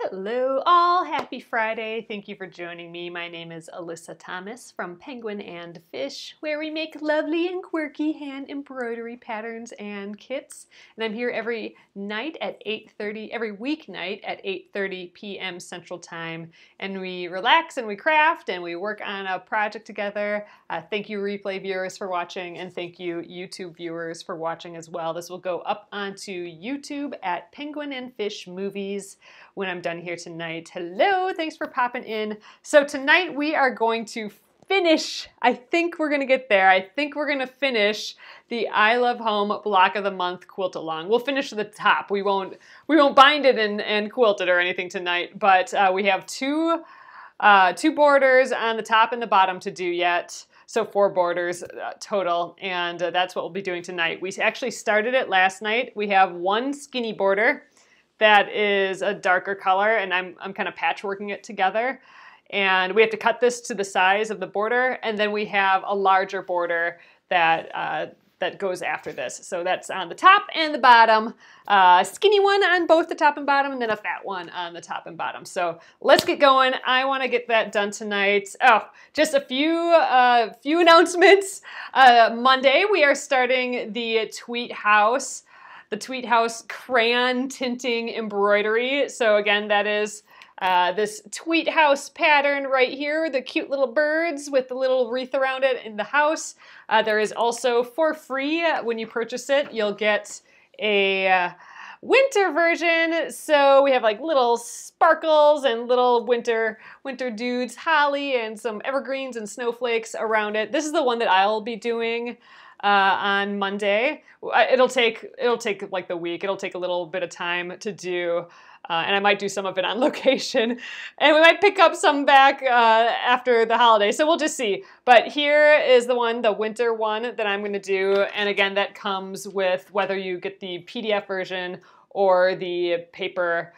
Hello all, happy Friday. Thank you for joining me. My name is Alyssa Thomas from Penguin and Fish, where we make lovely and quirky hand embroidery patterns and kits. And I'm here every night at 8:30, every weeknight at 8:30 p.m. Central Time. And we relax and we craft and we work on a project together. Thank you replay viewers for watching, and thank you YouTube viewers for watching as well. This will go up onto YouTube at Penguin and Fish Movies when I'm done here tonight. Hello, thanks for popping in. So tonight we are going to finish, I think we're gonna get there. I think we're gonna finish the I Love Home Block of the Month quilt along. We'll finish the top. We won't bind it and quilt it or anything tonight, but we have two borders on the top and the bottom to do yet. So 4 borders total, and that's what we'll be doing tonight. We actually started it last night. We have one skinny border that is a darker color, and I'm kind of patchworking it together. And we have to cut this to the size of the border, and then we have a larger border that that goes after this. So that's on the top and the bottom. Skinny one on both the top and bottom, and then a fat one on the top and bottom. So let's get going. I want to get that done tonight. Oh, just a few announcements. Monday we are starting the Tweet House crayon tinting embroidery. So again, that is this Tweet House pattern right here, the cute little birds with the little wreath around it in the house. There is also, for free, when you purchase it, you'll get a winter version. So we have like little sparkles and little winter dudes, holly and some evergreens and snowflakes around it. This is the one that I'll be doing on Monday. It'll take like the week. It'll take a little bit of time to do, and I might do some of it on location, and we might pick up some back after the holiday. So we'll just see. But here is the winter one that I'm going to do, and again, that comes with whether you get the PDF version or the paper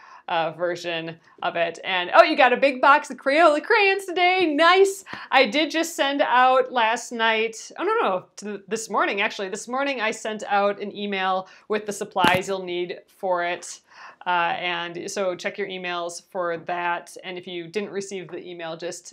version of it. And oh, you got a big box of Crayola crayons today. Nice. I did just send out last night, this morning actually. This morning I sent out an email with the supplies you'll need for it. And so check your emails for that. And if you didn't receive the email, just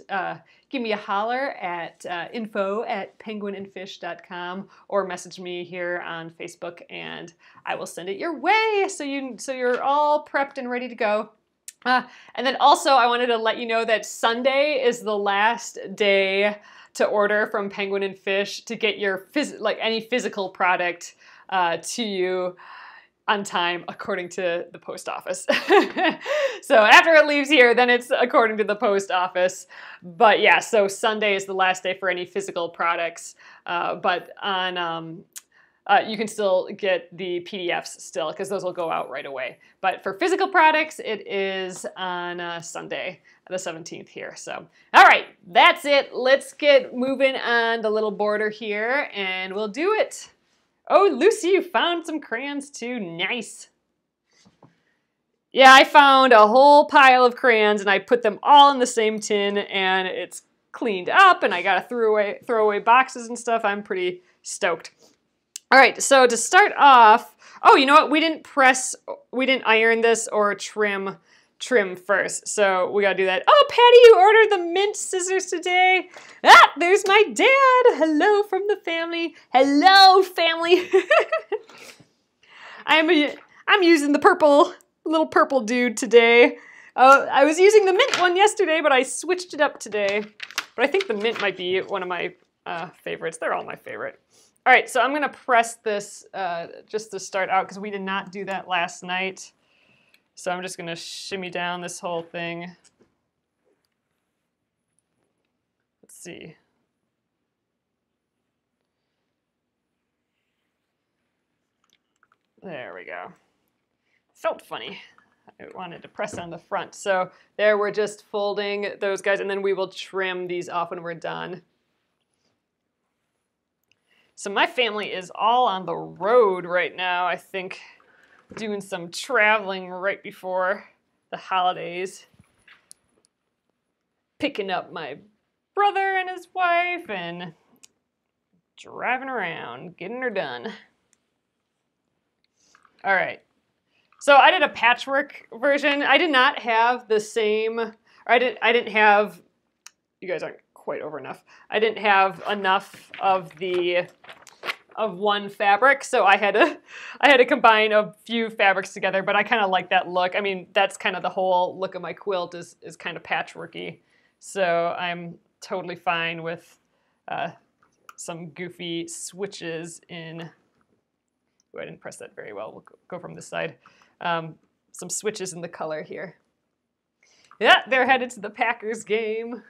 give me a holler at info@penguinandfish.com or message me here on Facebook, and I will send it your way so you're all prepped and ready to go. And then also I wanted to let you know that Sunday is the last day to order from Penguin and Fish to get your any physical product to you on time according to the post office. So after it leaves here, then it's according to the post office. But yeah, so Sunday is the last day for any physical products. But on you can still get the PDFs still, because those will go out right away. But for physical products, it is on Sunday, the 17th here. So, all right, that's it. Let's get moving on the little border here, and we'll do it. Oh, Lucy, you found some crayons too. Nice. Yeah, I found a whole pile of crayons, and I put them all in the same tin, and it's cleaned up, and I got to throw away boxes and stuff. I'm pretty stoked. All right, so to start off, oh, you know what? We didn't iron this or trim first, so we gotta do that. Oh, Patty, you ordered the mint scissors today. Ah, there's my dad. Hello from the family. Hello, family. I'm using the little purple dude today. I was using the mint one yesterday, but I switched it up today. But I think the mint might be one of my favorites. They're all my favorite. All right, so I'm gonna press this just to start out, because we did not do that last night. So I'm just going to shimmy down this whole thing. Let's see. There we go. Felt funny. I wanted to press on the front. So there, we're just folding those guys, and then we will trim these off when we're done. So my family is all on the road right now, I think. Doing some traveling right before the holidays. Picking up my brother and his wife and driving around, getting her done. All right, So I did a patchwork version. I did not have the same, or I didn't have, you guys aren't quite over enough. I didn't have enough of one fabric, so I had to combine a few fabrics together, but I kind of like that look. I mean, that's kind of the whole look of my quilt is kind of patchworky. So I'm totally fine with some goofy switches in, oh, I didn't press that very well. We'll go from this side. Some switches in the color here. Yeah, they're headed to the Packers game.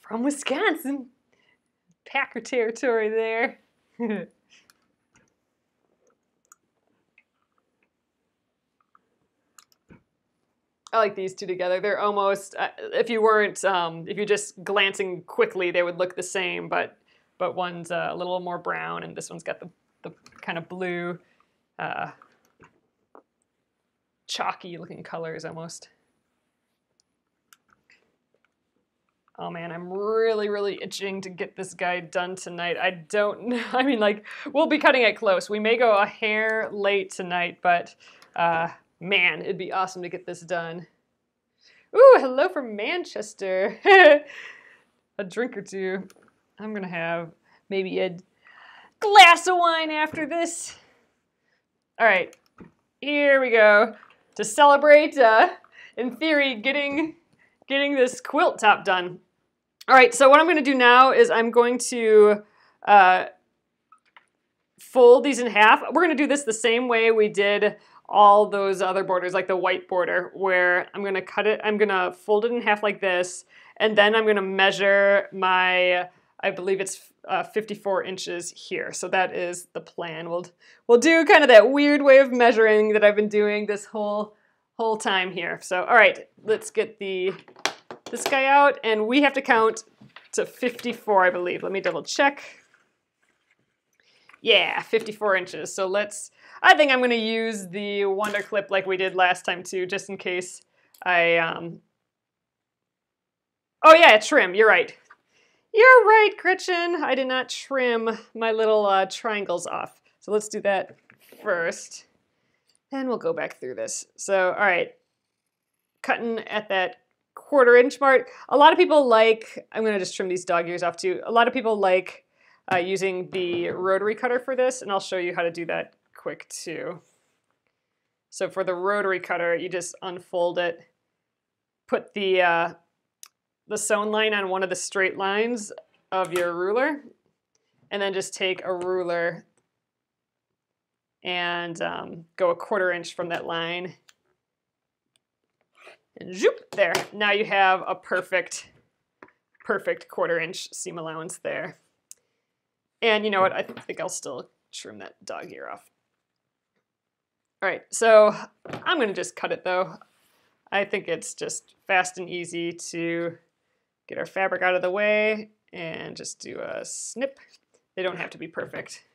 From Wisconsin. Packer territory there. I like these two together. They're almost, if you're just glancing quickly, they would look the same, but one's a little more brown, and this one's got the kind of blue, chalky looking colors almost. Oh man, I'm really, really itching to get this guy done tonight. I don't know, I mean, like, we'll be cutting it close. We may go a hair late tonight, but man, it'd be awesome to get this done. Ooh, hello from Manchester. A drink or two. I'm gonna have maybe a glass of wine after this. All right, here we go. To celebrate, in theory, getting this quilt top done. All right, so what I'm gonna do now is I'm going to fold these in half. We're gonna do this the same way we did all those other borders, like the white border, where I'm gonna cut it, I'm gonna fold it in half like this, and then I'm gonna measure my, I believe it's 54 inches here. So that is the plan. We'll do kind of that weird way of measuring that I've been doing this whole time here. So, all right, let's get this guy out, and we have to count to 54, I believe. Let me double check. Yeah, 54 inches. So I think I'm gonna use the Wonder Clip like we did last time too, just in case I, oh yeah, trim, you're right. You're right, Gretchen. I did not trim my little triangles off. So let's do that first. Then we'll go back through this. So, all right, cutting at that 1/4 inch mark. A lot of people like, I'm gonna just trim these dog ears off too. A lot of people like using the rotary cutter for this, and I'll show you how to do that quick too. So for the rotary cutter, you just unfold it, put the sewn line on one of the straight lines of your ruler, and then just take a ruler and go 1/4 inch from that line. And zoop, there. Now you have a perfect 1/4 inch seam allowance there. And you know what? I think I'll still trim that dog ear off. All right, so I'm gonna just cut it though. I think it's just fast and easy to get our fabric out of the way and just do a snip. They don't have to be perfect.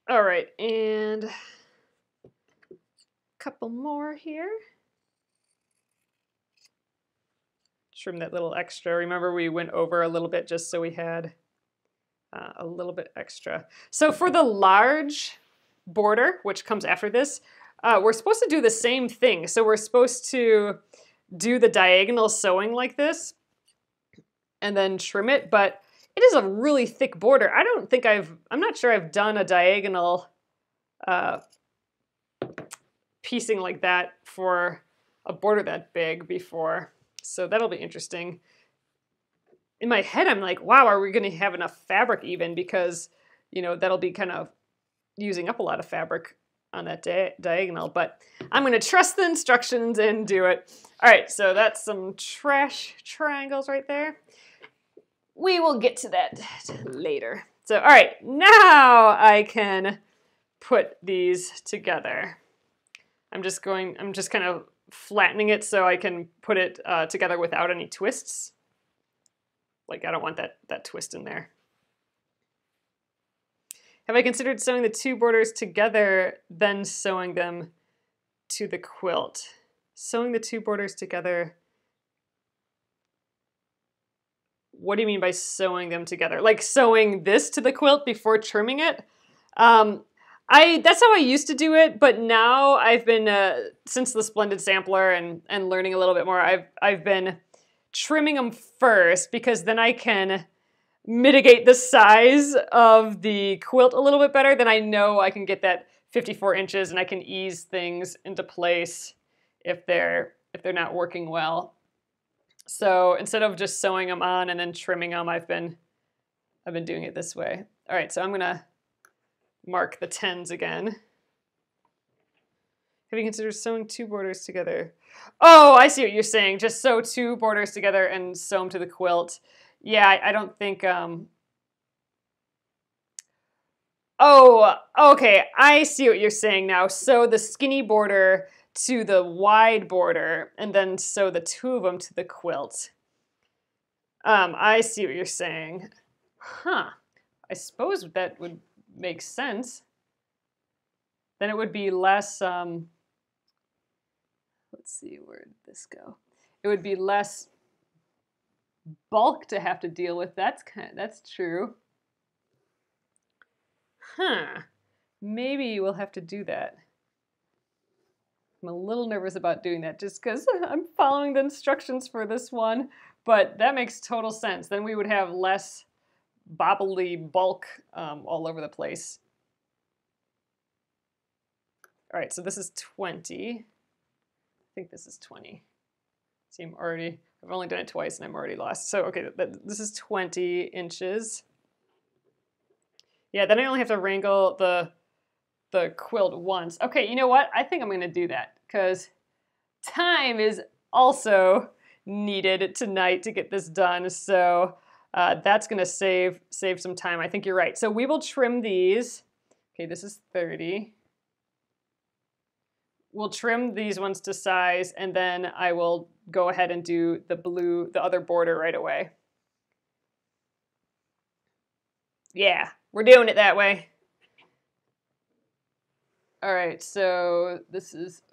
All right, and a couple more here. Trim that little extra. Remember, we went over a little bit just so we had a little bit extra. So for the large border, which comes after this, we're supposed to do the same thing. So we're supposed to do the diagonal sewing like this and then trim it, but it is a really thick border. I'm not sure I've done a diagonal piecing like that for a border that big before. So that'll be interesting. In my head, I'm like, wow, are we gonna have enough fabric even? Because, you know, that'll be kind of using up a lot of fabric on that diagonal, but I'm gonna trust the instructions and do it. All right, so that's some trash triangles right there. We will get to that later. So, all right, now I can put these together. I'm just kind of flattening it so I can put it together without any twists. Like, I don't want that twist in there. Have I considered sewing the two borders together, then sewing them to the quilt? Sewing the two borders together. What do you mean by sewing them together? Like sewing this to the quilt before trimming it? That's how I used to do it, but now I've been, since the Splendid Sampler and learning a little bit more, I've been trimming them first because then I can mitigate the size of the quilt a little bit better. Then I know I can get that 54 inches and I can ease things into place if they're not working well. So instead of just sewing them on and then trimming them, I've been doing it this way. All right, so I'm gonna mark the 10s again. Have you considered sewing 2 borders together? Oh, I see what you're saying. Just sew 2 borders together and sew them to the quilt. Yeah, I don't think, oh, okay, I see what you're saying now. Sew the skinny border to the wide border and then sew the 2 of them to the quilt. I see what you're saying. Huh. I suppose that would make sense. Then it would be less, let's see, where did this go? It would be less bulk to have to deal with. That's true. Huh. Maybe we'll have to do that. I'm a little nervous about doing that just because I'm following the instructions for this one, but that makes total sense. Then we would have less bobbly bulk all over the place. All right, so this is 20. I think this is 20. See, I've only done it twice and I'm already lost. So, okay, this is 20 inches. Yeah, then I only have to wrangle the quilt once. Okay, you know what? I think I'm gonna do that because time is also needed tonight to get this done. So that's gonna save some time. I think you're right. So we will trim these. Okay, this is 30. We'll trim these ones to size and then I will go ahead and do the other border right away. Yeah, we're doing it that way. All right, so this is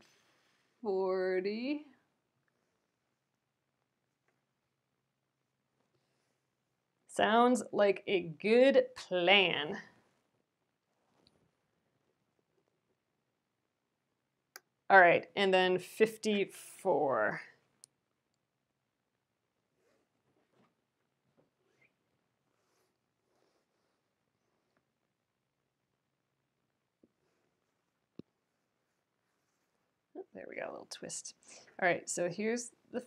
40. Sounds like a good plan. All right, and then 54. There we go, a little twist. All right, so here's the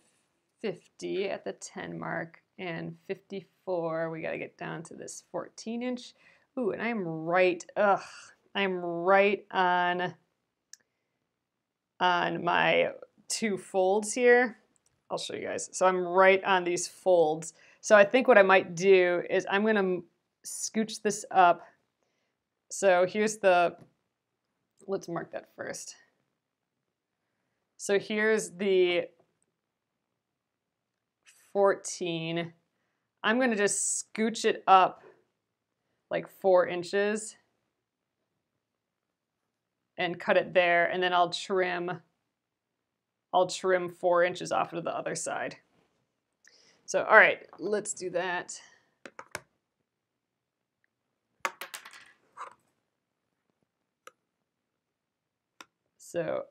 50 at the 10 mark and 54. We got to get down to this 14 inch. Ooh, and I'm right on my 2 folds here. I'll show you guys. So I'm right on these folds. So I think what I might do is I'm going to scooch this up. So here's let's mark that first. So here's the 14. I'm going to just scooch it up like 4 inches and cut it there, and then I'll trim 4 inches off to the other side. So, all right, let's do that. So,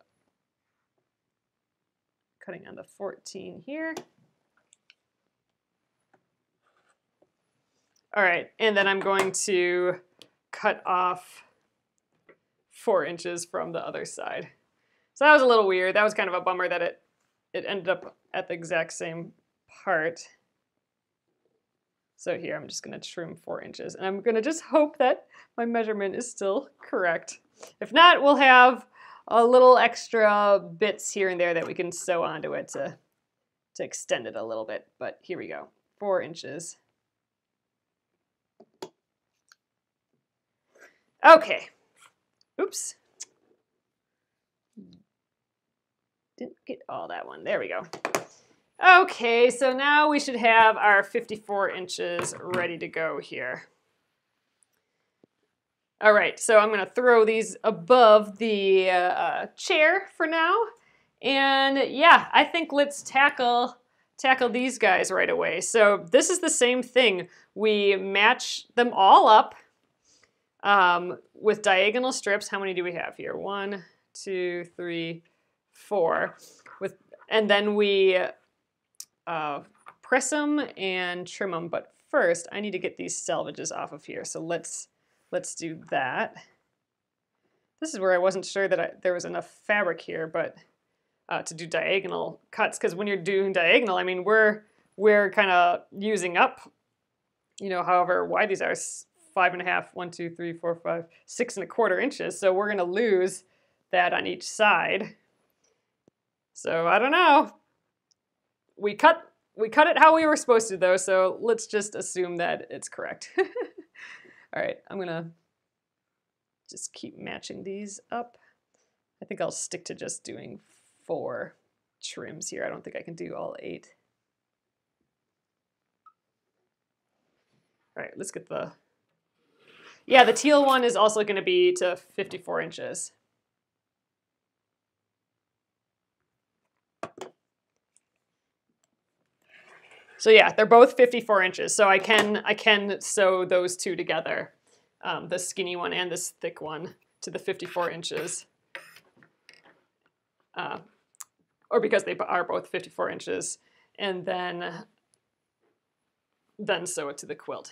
cutting on the 14 here. All right, and then I'm going to cut off 4 inches from the other side. So that was a little weird. That was kind of a bummer that it ended up at the exact same part. So here I'm just going to trim 4 inches, and I'm going to just hope that my measurement is still correct. If not, we'll have a little extra bits here and there that we can sew onto it to extend it a little bit. But here we go, 4 inches. Okay. Oops. Didn't get all that one. There we go. Okay, so now we should have our 54 inches ready to go here. All right, so I'm going to throw these above the chair for now. And yeah, I think let's tackle tackle these guys right away. So this is the same thing. We match them all up with diagonal strips. How many do we have here? 1, 2, 3, 4. And then we press them and trim them. But first, I need to get these selvages off of here. So let's do that. This is where I wasn't sure that there was enough fabric here, but to do diagonal cuts, because when you're doing diagonal, I mean, we're kind of using up, you know, however wide these are, 5.5, 1, 2, 3, 4, 5, 6.25 inches. So we're gonna lose that on each side. So I don't know. We cut it how we were supposed to though, so let's just assume that it's correct. All right, I'm gonna just keep matching these up. I think I'll stick to just doing 4 trims here. I don't think I can do all 8. All right, let's get the teal one is also going to be to 54 inches. So yeah, they're both 54 inches. So I can sew those two together, the skinny one and this thick one, to the 54 inches. Or because they are both 54 inches, and then sew it to the quilt.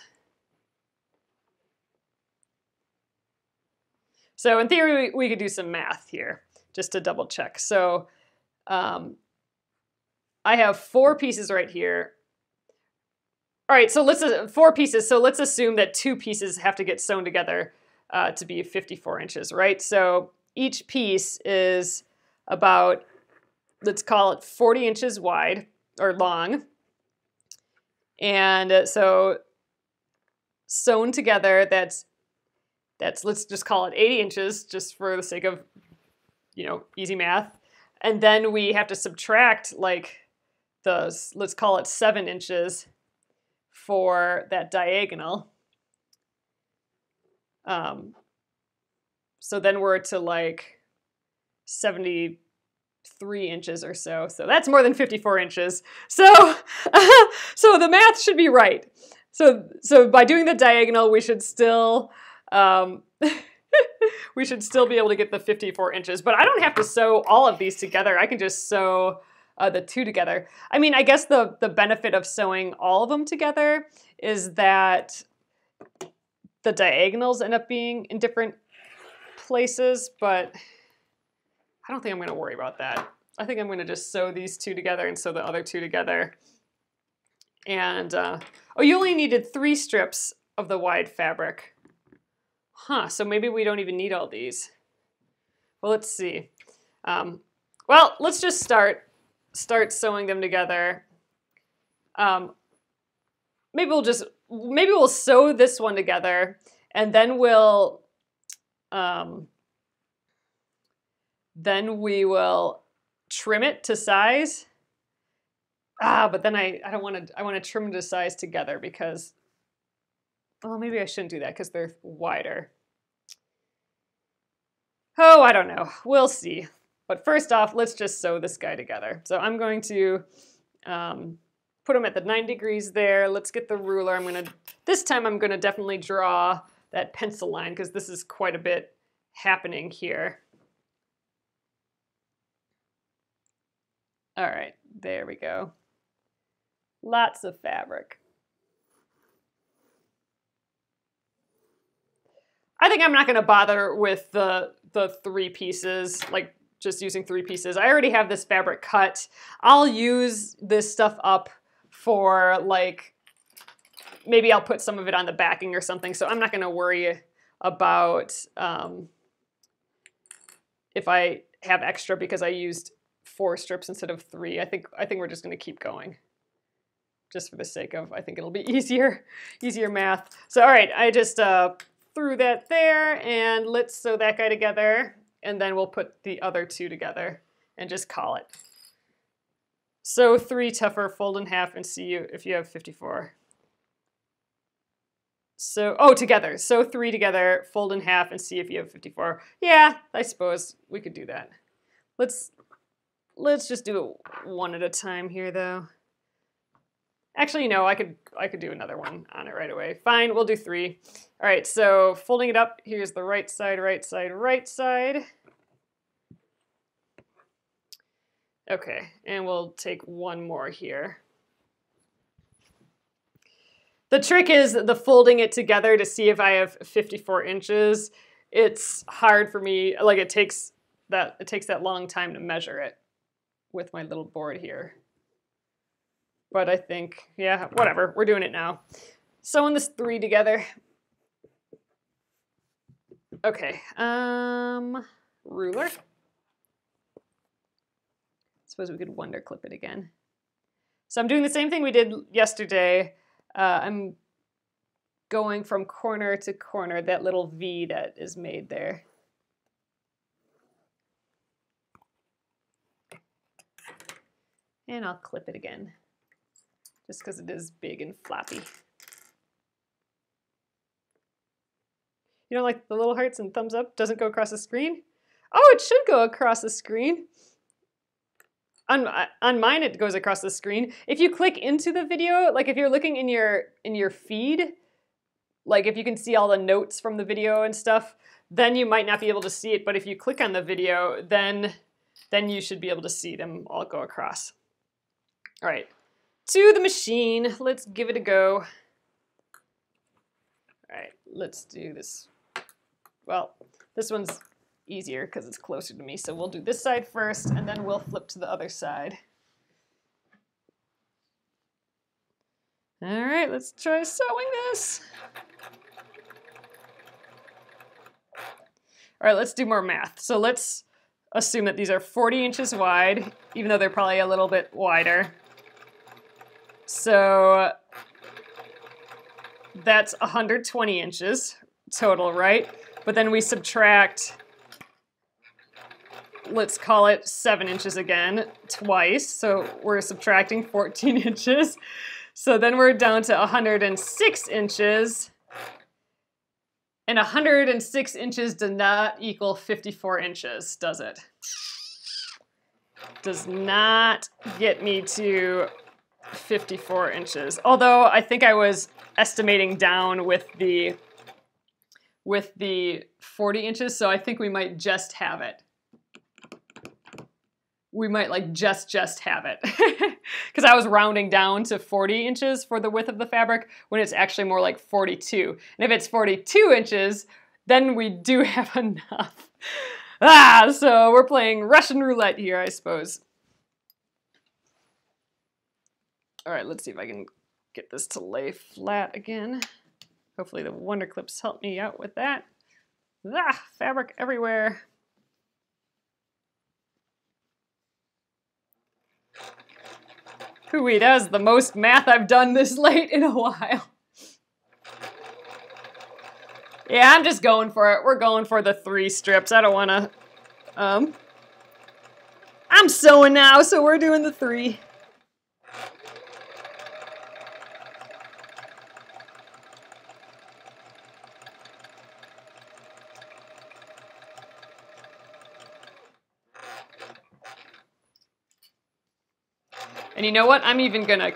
So in theory, we could do some math here, just to double check. So I have 4 pieces right here. All right, so 4 pieces. So let's assume that 2 pieces have to get sewn together to be 54 inches, right? So each piece is about, let's call it 40 inches wide or long. And so sewn together, that's let's just call it 80 inches just for the sake of, you know, easy math. And then we have to subtract like let's call it 7 inches for that diagonal. So then we're to like 73 inches or so. So that's more than 54 inches. So, so the math should be right. So by doing the diagonal, we should still we should still be able to get the 54 inches. But I don't have to sew all of these together. I can just sew the 2 together. I mean, I guess the benefit of sewing all of them together is that the diagonals end up being in different places, but I don't think I'm going to worry about that. I think I'm going to just sew these 2 together and sew the other 2 together. And, oh, you only needed 3 strips of the wide fabric. Huh, so maybe we don't even need all these. Well, let's see. Well, let's just start sewing them together. Maybe we'll sew this one together, and then we will trim it to size. But then I want to trim to size together because, well, maybe I shouldn't do that because they're wider. Oh, I don't know. We'll see. But first off, let's just sew this guy together. So I'm going to put them at the 9 degrees there. Let's get the ruler. This time I'm going to definitely draw that pencil line because this is quite a bit happening here. All right, there we go. Lots of fabric. I think I'm not going to bother with the 3 pieces, like just using 3 pieces. I already have this fabric cut. I'll use this stuff up for like, maybe I'll put some of it on the backing or something. So I'm not going to worry about if I have extra because I used 4 strips instead of 3. I think we're just going to keep going, just for the sake of, I think it'll be easier math. So all right, I just threw that there, and let's sew that guy together, and then we'll put the other 2 together and just call it. Sew 3 tougher, fold in half, and see if you have 54. So, oh, together. Sew 3 together, fold in half, and see if you have 54. Yeah, I suppose we could do that. Let's just do it one at a time here, though. Actually, no, I could do another one on it right away. Fine, we'll do 3. All right, so folding it up, here's the right side, right side, right side. Okay, and we'll take one more here. The trick is the folding it together to see if I have 54 inches. It's hard for me, like it takes that long time to measure it with my little board here. But I think, yeah, whatever, we're doing it now. Sewing this 3 together. Okay, ruler. Suppose we could wonder clip it again. So I'm doing the same thing we did yesterday. I'm going from corner to corner, that little V that is made there. And I'll clip it again, just because it is big and floppy. You don't like the little hearts and thumbs up? Doesn't go across the screen? Oh, it should go across the screen. On mine, it goes across the screen. If you click into the video, like if you're looking in your feed, like if you can see all the notes from the video and stuff, then you might not be able to see it. But if you click on the video, then you should be able to see them all go across. All right, to the machine. Let's give it a go. All right, let's do this. Well, this one's easier because it's closer to me, so we'll do this side first and then we'll flip to the other side. All right, let's try sewing this. All right, let's do more math. So let's assume that these are 40 inches wide, even though they're probably a little bit wider. So that's 120 inches total, right? But then we subtract, let's call it 7 inches again, twice. So we're subtracting 14 inches. So then we're down to 106 inches. And 106 inches does not equal 54 inches, does it? Does not get me to 54 inches. Although I think I was estimating down with the 40 inches, so I think we might just have it. We might like just have it. Because I was rounding down to 40 inches for the width of the fabric when it's actually more like 42. And if it's 42 inches, then we do have enough. So we're playing Russian roulette here, I suppose. All right, let's see if I can get this to lay flat again. Hopefully the Wonder Clips help me out with that. Fabric everywhere. Hooey, that was the most math I've done this late in a while. Yeah, I'm just going for it. We're going for the 3 strips. I don't want to... I'm sewing now, so we're doing the 3. And you know what? I'm even gonna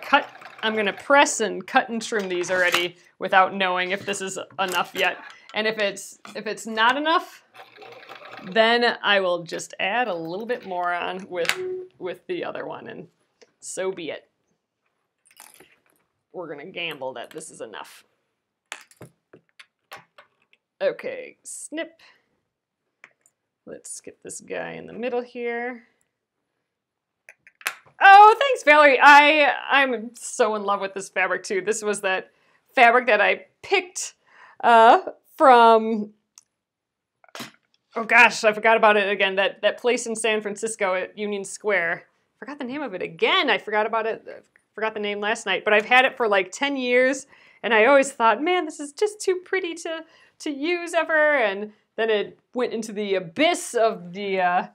I'm gonna press and cut and trim these already without knowing if this is enough yet. And if it's not enough, then I will just add a little bit more on with the other one, and so be it. We're gonna gamble that this is enough. Okay, snip. Let's get this guy in the middle here. Oh, thanks, Valerie. I'm so in love with this fabric, too. This was that fabric that I picked from, oh gosh, I forgot about it again, that place in San Francisco at Union Square. I forgot the name of it again. I forgot about it. I forgot the name last night. But I've had it for like 10 years, and I always thought, man, this is just too pretty to use ever. And then it went into the abyss of the...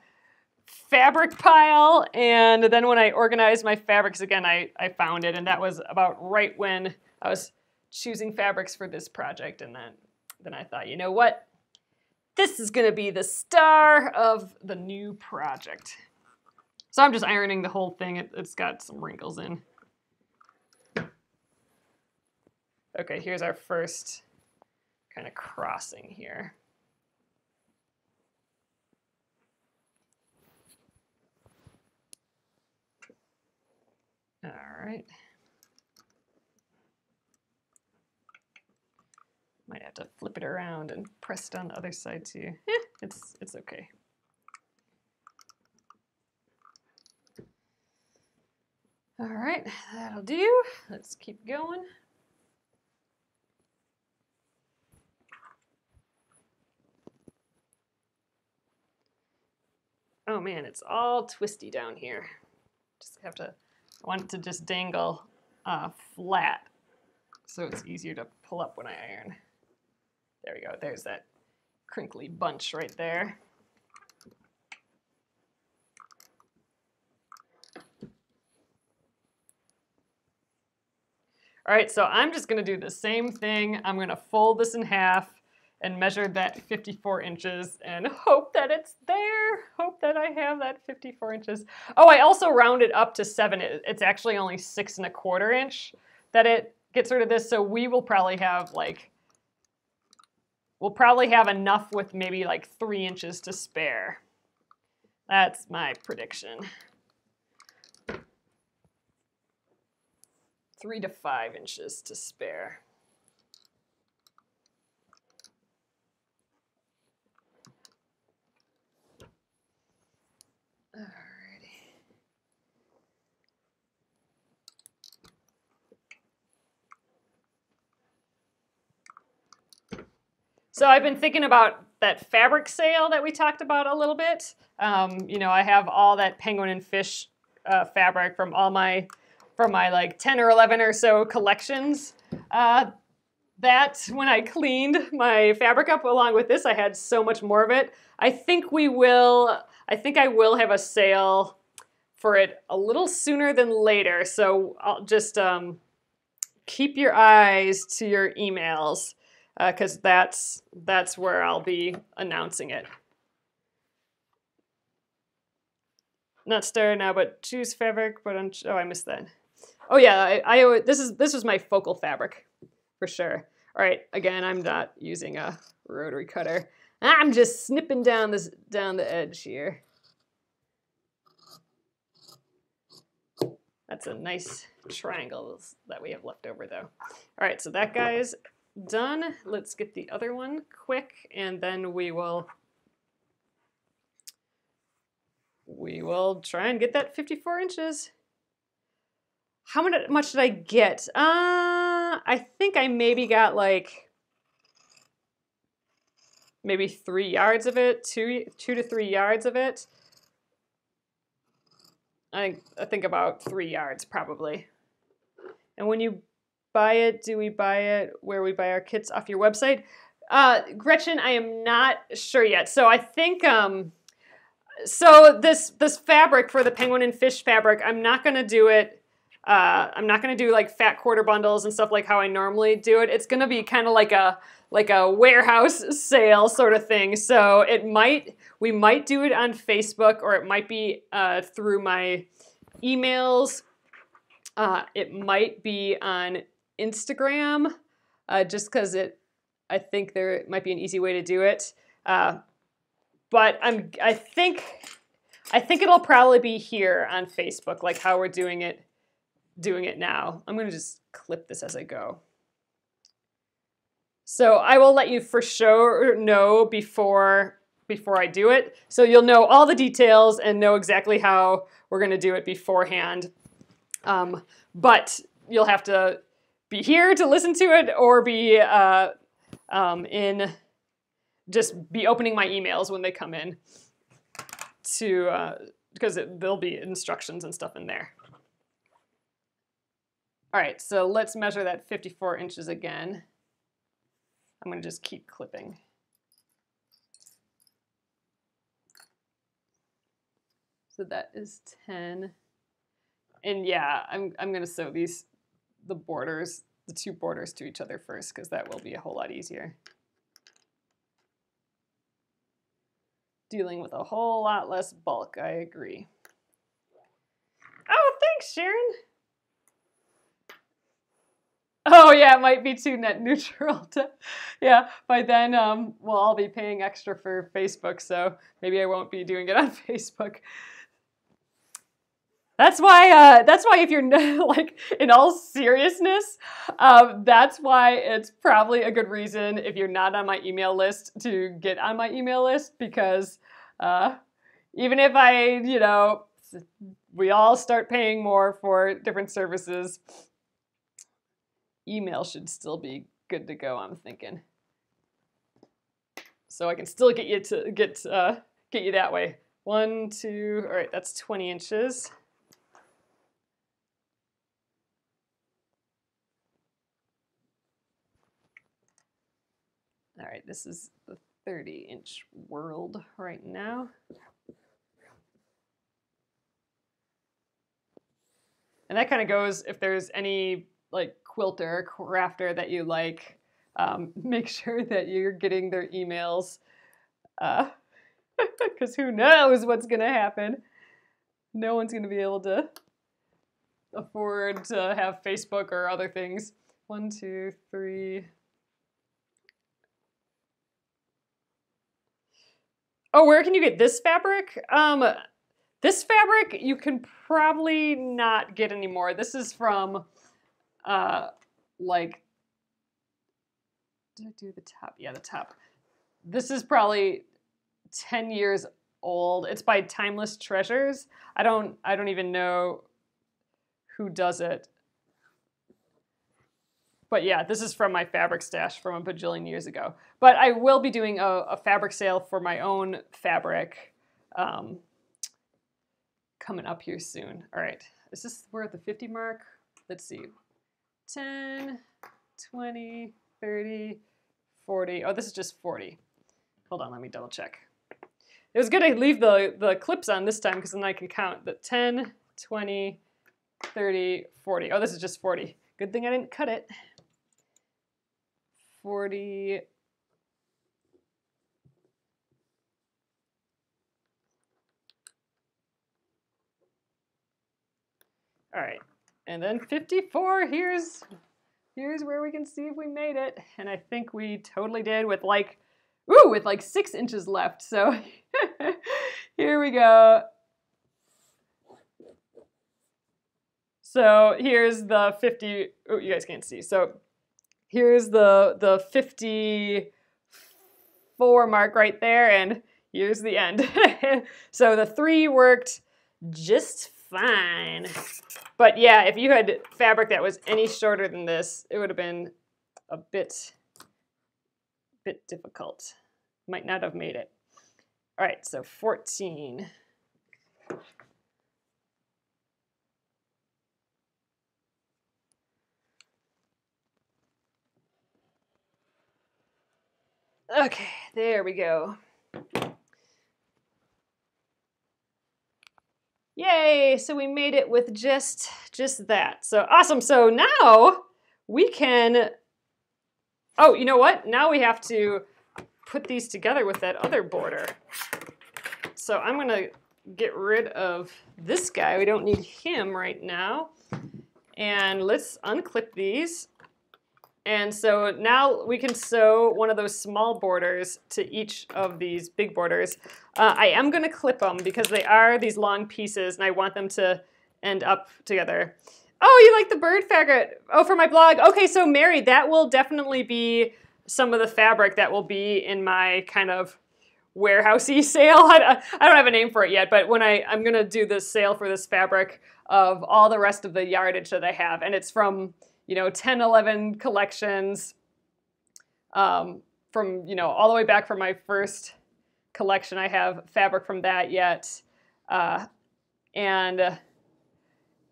fabric pile, and then when I organized my fabrics again, I found it, and that was about right when I was choosing fabrics for this project, and then I thought, you know what? This is gonna be the star of the new project. So I'm just ironing the whole thing. It's got some wrinkles in. Okay, here's our first kind of crossing here. All right. Might have to flip it around and press it on the other side too. It's okay. All right, that'll do. Let's keep going. Oh man, it's all twisty down here. Just have to, I want it to just dangle flat so it's easier to pull up when I iron. There we go, there's that crinkly bunch right there. All right, so I'm just gonna do the same thing. I'm gonna fold this in half and measure that 54 inches and hope that it's there. Hope that I have that 54 inches. Oh, I also rounded up to 7. It's actually only 6 1/4 inch that it gets rid of this. So we will probably have like, we'll probably have enough with maybe like 3 inches to spare. That's my prediction. 3 to 5 inches to spare. Alrighty. So I've been thinking about that fabric sale that we talked about a little bit. You know, I have all that penguin and fish fabric from all my like 10 or 11 or so collections. That when I cleaned my fabric up along with this, I had so much more of it. I think I will have a sale for it a little sooner than later. So I'll just keep your eyes to your emails because that's where I'll be announcing it. Not started now, but choose fabric, but oh, I missed that. Oh yeah, this was my focal fabric for sure. All right, again, I'm not using a rotary cutter. I'm just snipping down the edge here. That's a nice triangle that we have left over though. All right, so that guy's done. Let's get the other one quick, and then we will try and get that 54 inches. How much did I get? I think I maybe got like maybe 3 yards of it, 2 to 3 yards of it. I think about 3 yards probably. And when you buy it, do we buy it where we buy our kits off your website? Gretchen, I am not sure yet. So I think so this fabric for the penguin and fish fabric, I'm not going to do it. I'm not going to do like fat quarter bundles and stuff like how I normally do it. It's going to be kind of like a warehouse sale sort of thing. So we might do it on Facebook, or it might be through my emails. It might be on Instagram, just because I think there might be an easy way to do it. But I think it'll probably be here on Facebook, like how we're doing it now. I'm gonna just clip this as I go. So I will let you for sure know before I do it. So you'll know all the details and know exactly how we're gonna do it beforehand. But you'll have to be here to listen to it, or be just be opening my emails when they come in because there'll be instructions and stuff in there. All right, so let's measure that 54 inches again. I'm gonna just keep clipping. So that is 10. And yeah, I'm gonna sew the two borders to each other first, because that will be a whole lot easier. Dealing with a whole lot less bulk, I agree. Oh, thanks, Sharon. Oh yeah, it might be too net neutral. Yeah, by then we'll all be paying extra for Facebook, so maybe I won't be doing it on Facebook. That's why if you're like, in all seriousness, that's why it's probably a good reason if you're not on my email list to get on my email list, because even if we all start paying more for different services, email should still be good to go, I'm thinking. So I can still get you to get you that way. 1, 2, all right, that's 20 inches. All right, this is the 30-inch world right now. And that kind of goes, if there's any like quilter, crafter that you like, make sure that you're getting their emails, because who knows what's going to happen. No one's going to be able to afford to have Facebook or other things. 1, 2, 3. Oh, where can you get this fabric? This fabric you can probably not get anymore. This is from, like, did I do the top? Yeah, the top. This is probably 10 years old. It's by Timeless Treasures. I don't even know who does it. But yeah, this is from my fabric stash from a bajillion years ago. But I will be doing a fabric sale for my own fabric coming up here soon. All right, we're at the 50 mark. Let's see, 10, 20, 30, 40. Oh, this is just 40. Hold on, let me double check. It was good to leave the clips on this time, because then I can count the 10, 20, 30, 40. Oh, this is just 40. Good thing I didn't cut it. 40. All right, and then 54. Here's where we can see if we made it, and I think we totally did with like 6 inches left. So here we go. So here's the 50. Oh, you guys can't see. So here's the 54 mark right there, and here's the end. So the 3 worked just fine. But yeah, if you had fabric that was any shorter than this, it would have been a bit difficult. Might not have made it. All right, so 14. Okay, there we go. Yay, so we made it with just that. So awesome. So now we can, oh, you know what? Now we have to put these together with that other border. So I'm gonna get rid of this guy. We don't need him right now. And let's unclip these. And so now we can sew one of those small borders to each of these big borders. I am going to clip them because they are these long pieces and I want them to end up together. Oh, you like the bird fabric? Oh, for my blog. Okay, so Mary, that will definitely be some of the fabric that will be in my kind of warehousey sale. I don't have a name for it yet, but when I'm going to do this sale for this fabric of all the rest of the yardage that I have, and it's from 10, 11 collections, from, all the way back from my first collection. I have fabric from that yet. And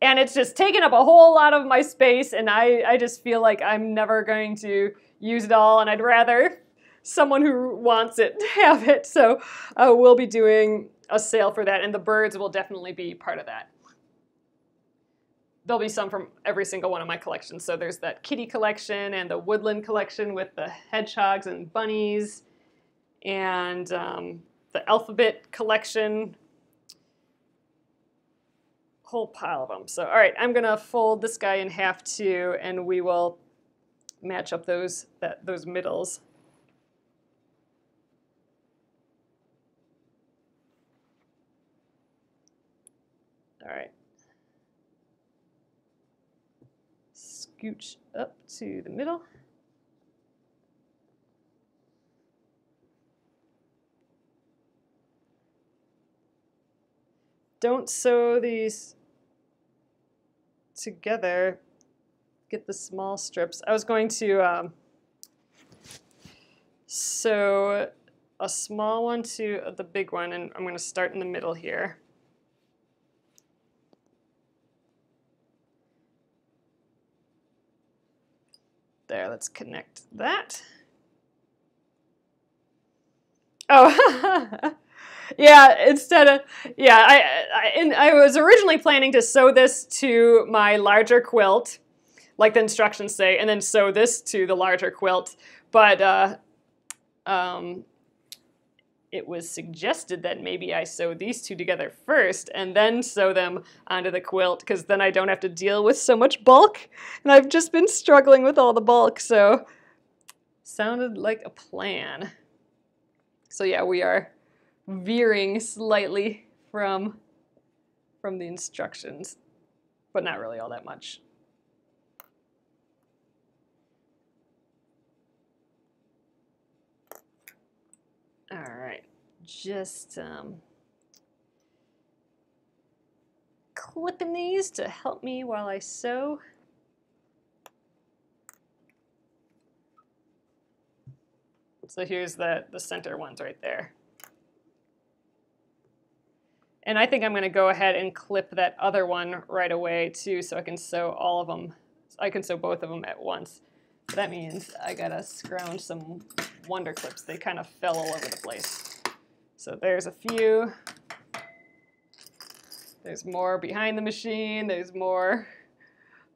it's just taken up a whole lot of my space, and I just feel like I'm never going to use it all, and I'd rather someone who wants it have it. So we'll be doing a sale for that, and the birds will definitely be part of that. There'll be some from every single one of my collections. So there's that kitty collection and the woodland collection with the hedgehogs and bunnies, and the alphabet collection. Whole pile of them. So all right, I'm gonna fold this guy in half too, and we will match up those middles. All right. Scooch up to the middle. Don't sew these together. Get the small strips. I was going to sew a small one to the big one, and I'm going to start in the middle here. There, let's connect that. Oh, yeah, I was originally planning to sew this to my larger quilt, like the instructions say, and then sew this to the larger quilt, but it was suggested that maybe I sew these two together first and then sew them onto the quilt, because then I don't have to deal with so much bulk, and I've just been struggling with all the bulk, so sounded like a plan. So yeah, we are veering slightly from the instructions, but not really all that much. All right, just clipping these to help me while I sew. So here's the center ones right there. And I think I'm going to go ahead and clip that other one right away too, so I can sew all of them. I can sew both of them at once. So that means I gotta scrounge some wonder clips. They kind of fell all over the place. So there's a few. There's more behind the machine. There's more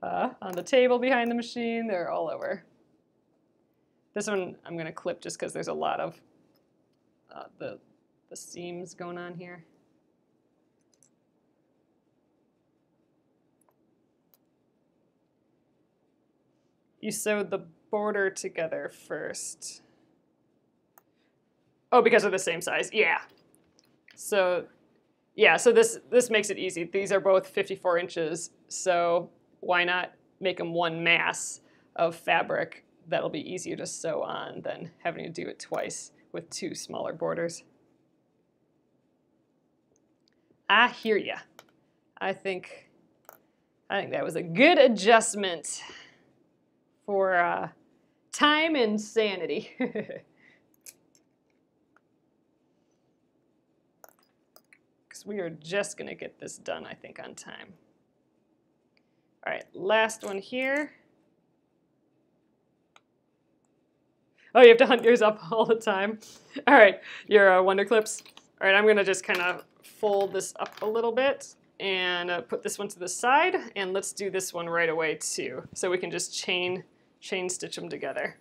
on the table behind the machine. They're all over. This one I'm going to clip just because there's a lot of the seams going on here. You sewed the border together first. Oh, because of the same size. Yeah. So yeah, so this makes it easy. These are both 54 inches, so why not make them one mass of fabric? That'll be easier to sew on than having to do it twice with two smaller borders. I hear ya. I think that was a good adjustment for time and sanity. Because we are just going to get this done, I think, on time. All right, last one here. Oh, you have to hunt yours up all the time. All right, your wonder clips. All right, I'm going to just kind of fold this up a little bit and put this one to the side, and let's do this one right away too, so we can just chain stitch them together.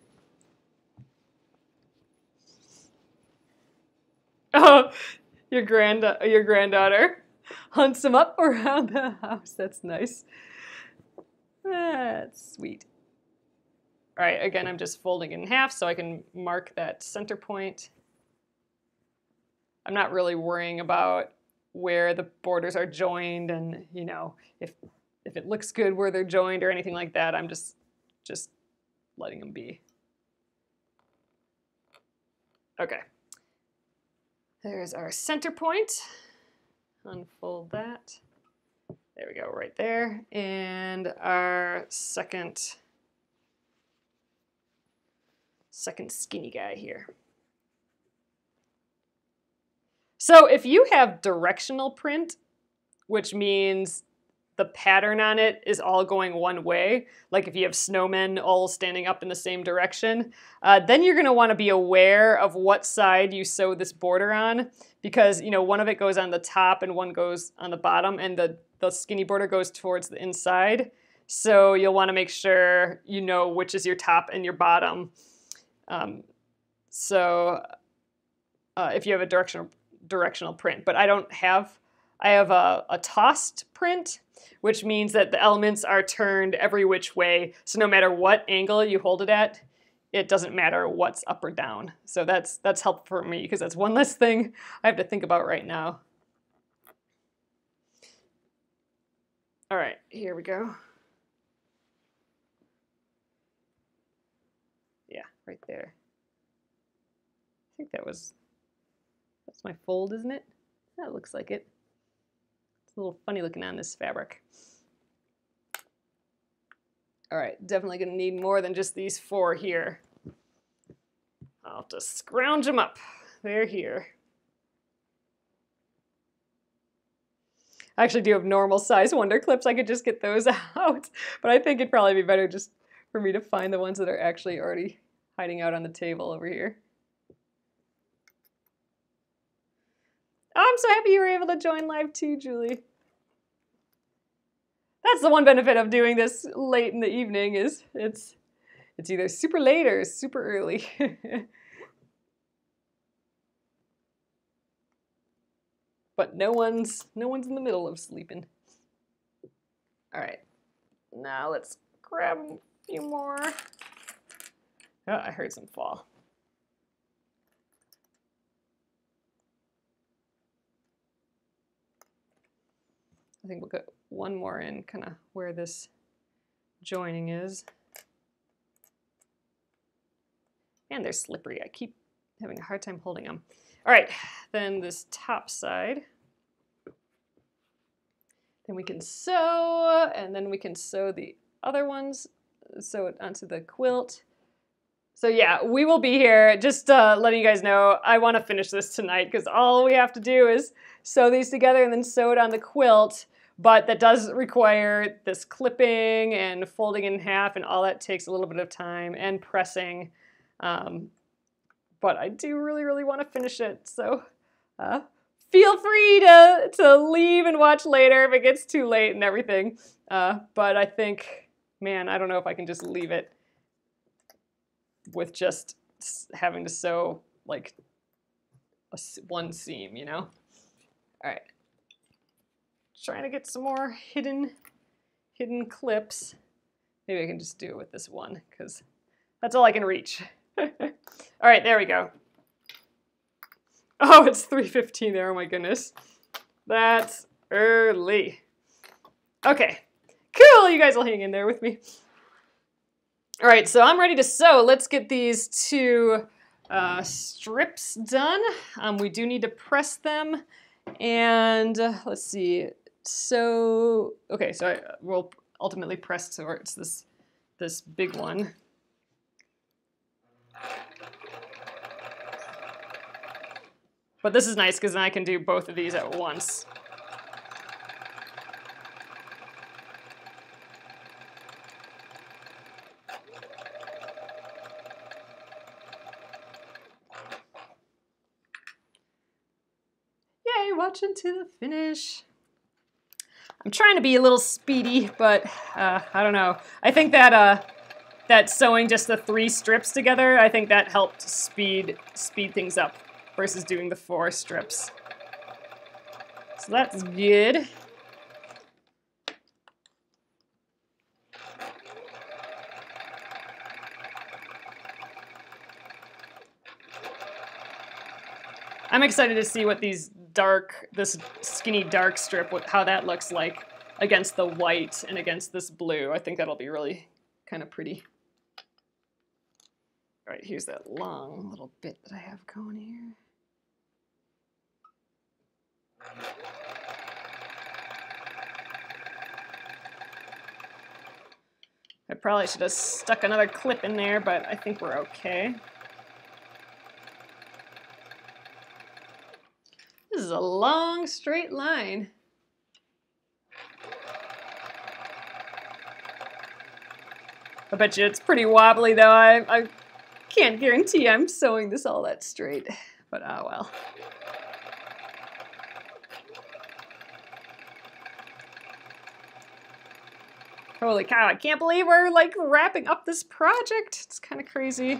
Oh, your granddaughter hunts them up around the house. That's nice. That's sweet. All right, again, I'm just folding it in half so I can mark that center point. I'm not really worrying about where the borders are joined and, you know, if it looks good where they're joined or anything like that. I'm just letting them be. Okay. There's our center point. Unfold that. There we go, right there. And our second skinny guy here. So if you have directional print, which means the pattern on it is all going one way, like if you have snowmen all standing up in the same direction, then you're going to want to be aware of what side you sew this border on, because, you know, one of it goes on the top and one goes on the bottom, and the skinny border goes towards the inside. So you'll want to make sure you know which is your top and your bottom. If you have a directional print, but I don't have I have a tossed print, which means that the elements are turned every which way. So no matter what angle you hold it at, it doesn't matter what's up or down. So that's helpful for me because that's one less thing I have to think about right now. All right, here we go. Yeah, right there. I think that's my fold, isn't it? That looks like it. It's a little funny looking on this fabric. All right, definitely gonna need more than just these 4 here. I'll have to scrounge them up. They're here. I actually do have normal size Wonder Clips. I could just get those out, but I think it'd probably be better just for me to find the ones that are actually already hiding out on the table over here. Oh, I'm so happy you were able to join live too, Julie. That's the one benefit of doing this late in the evening is it's either super late or super early. But no one's in the middle of sleeping. All right, now let's grab a few more. Oh, I heard some fall. I think we'll get one more in, kind of where this joining is. And they're slippery. I keep having a hard time holding them. All right, then this top side. Then we can sew, and then we can sew the other ones, sew it onto the quilt. So yeah, we will be here. Just letting you guys know, I want to finish this tonight because all we have to do is sew these together and then sew it on the quilt. But that does require this clipping and folding in half, and all that takes a little bit of time and pressing. But I do really, really want to finish it. So feel free to leave and watch later if it gets too late and everything. But I think, man, I don't know if I can just leave it with just having to sew like one seam, you know? All right. Trying to get some more hidden clips. Maybe I can just do it with this one because that's all I can reach. All right, there we go. Oh, it's 3:15 there. Oh my goodness. That's early. Okay, cool. You guys will hang in there with me. All right, so I'm ready to sew. Let's get these 2 strips done. We do need to press them. And let's see. So, okay, so we'll ultimately press towards this big one. But this is nice because then I can do both of these at once. Yay, watching to the finish. I'm trying to be a little speedy, but I don't know. I think that sewing just the 3 strips together, I think that helped speed things up versus doing the 4 strips. So that's good. I'm excited to see what this skinny dark strip, how that looks like against the white and against this blue. I think that'll be really kind of pretty. All right, here's that long little bit that I have going here. I probably should have stuck another clip in there, but I think we're okay. This is a long straight line. I bet you it's pretty wobbly though. I can't guarantee I'm sewing this all that straight, but oh well. Holy cow, I can't believe we're like wrapping up this project. It's kind of crazy.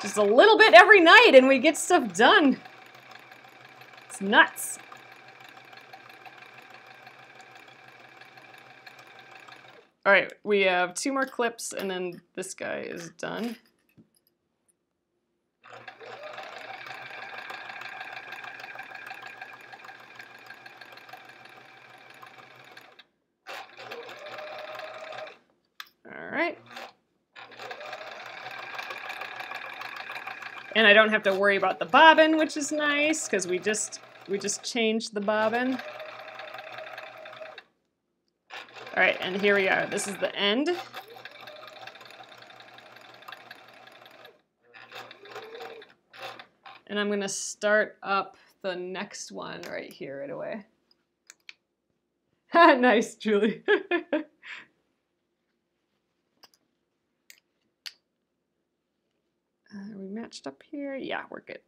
Just a little bit every night and we get stuff done. It's nuts. All right, we have 2 more clips and then this guy is done. All right. And I don't have to worry about the bobbin, which is nice because we just changed the bobbin. All right, and here we are. This is the end. And I'm gonna start up the next one right here right away. Nice, Julie. Are we matched up here? Yeah, we're good.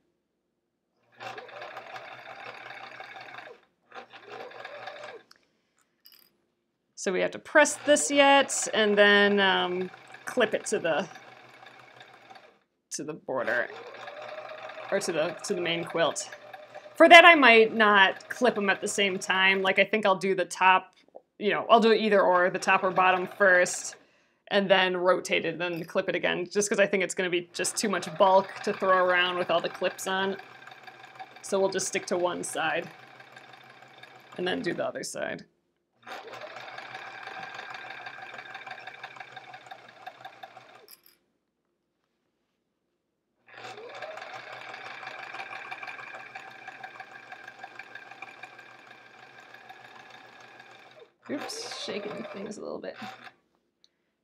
So we have to press this yet, and then clip it to the border, or to the main quilt. For that, I might not clip them at the same time. Like I think I'll do the top, you know, I'll do either or, the top or bottom first, and then rotate it, then clip it again, just because I think it's going to be just too much bulk to throw around with all the clips on. So we'll just stick to one side, and then do the other side. Oops, shaking things a little bit.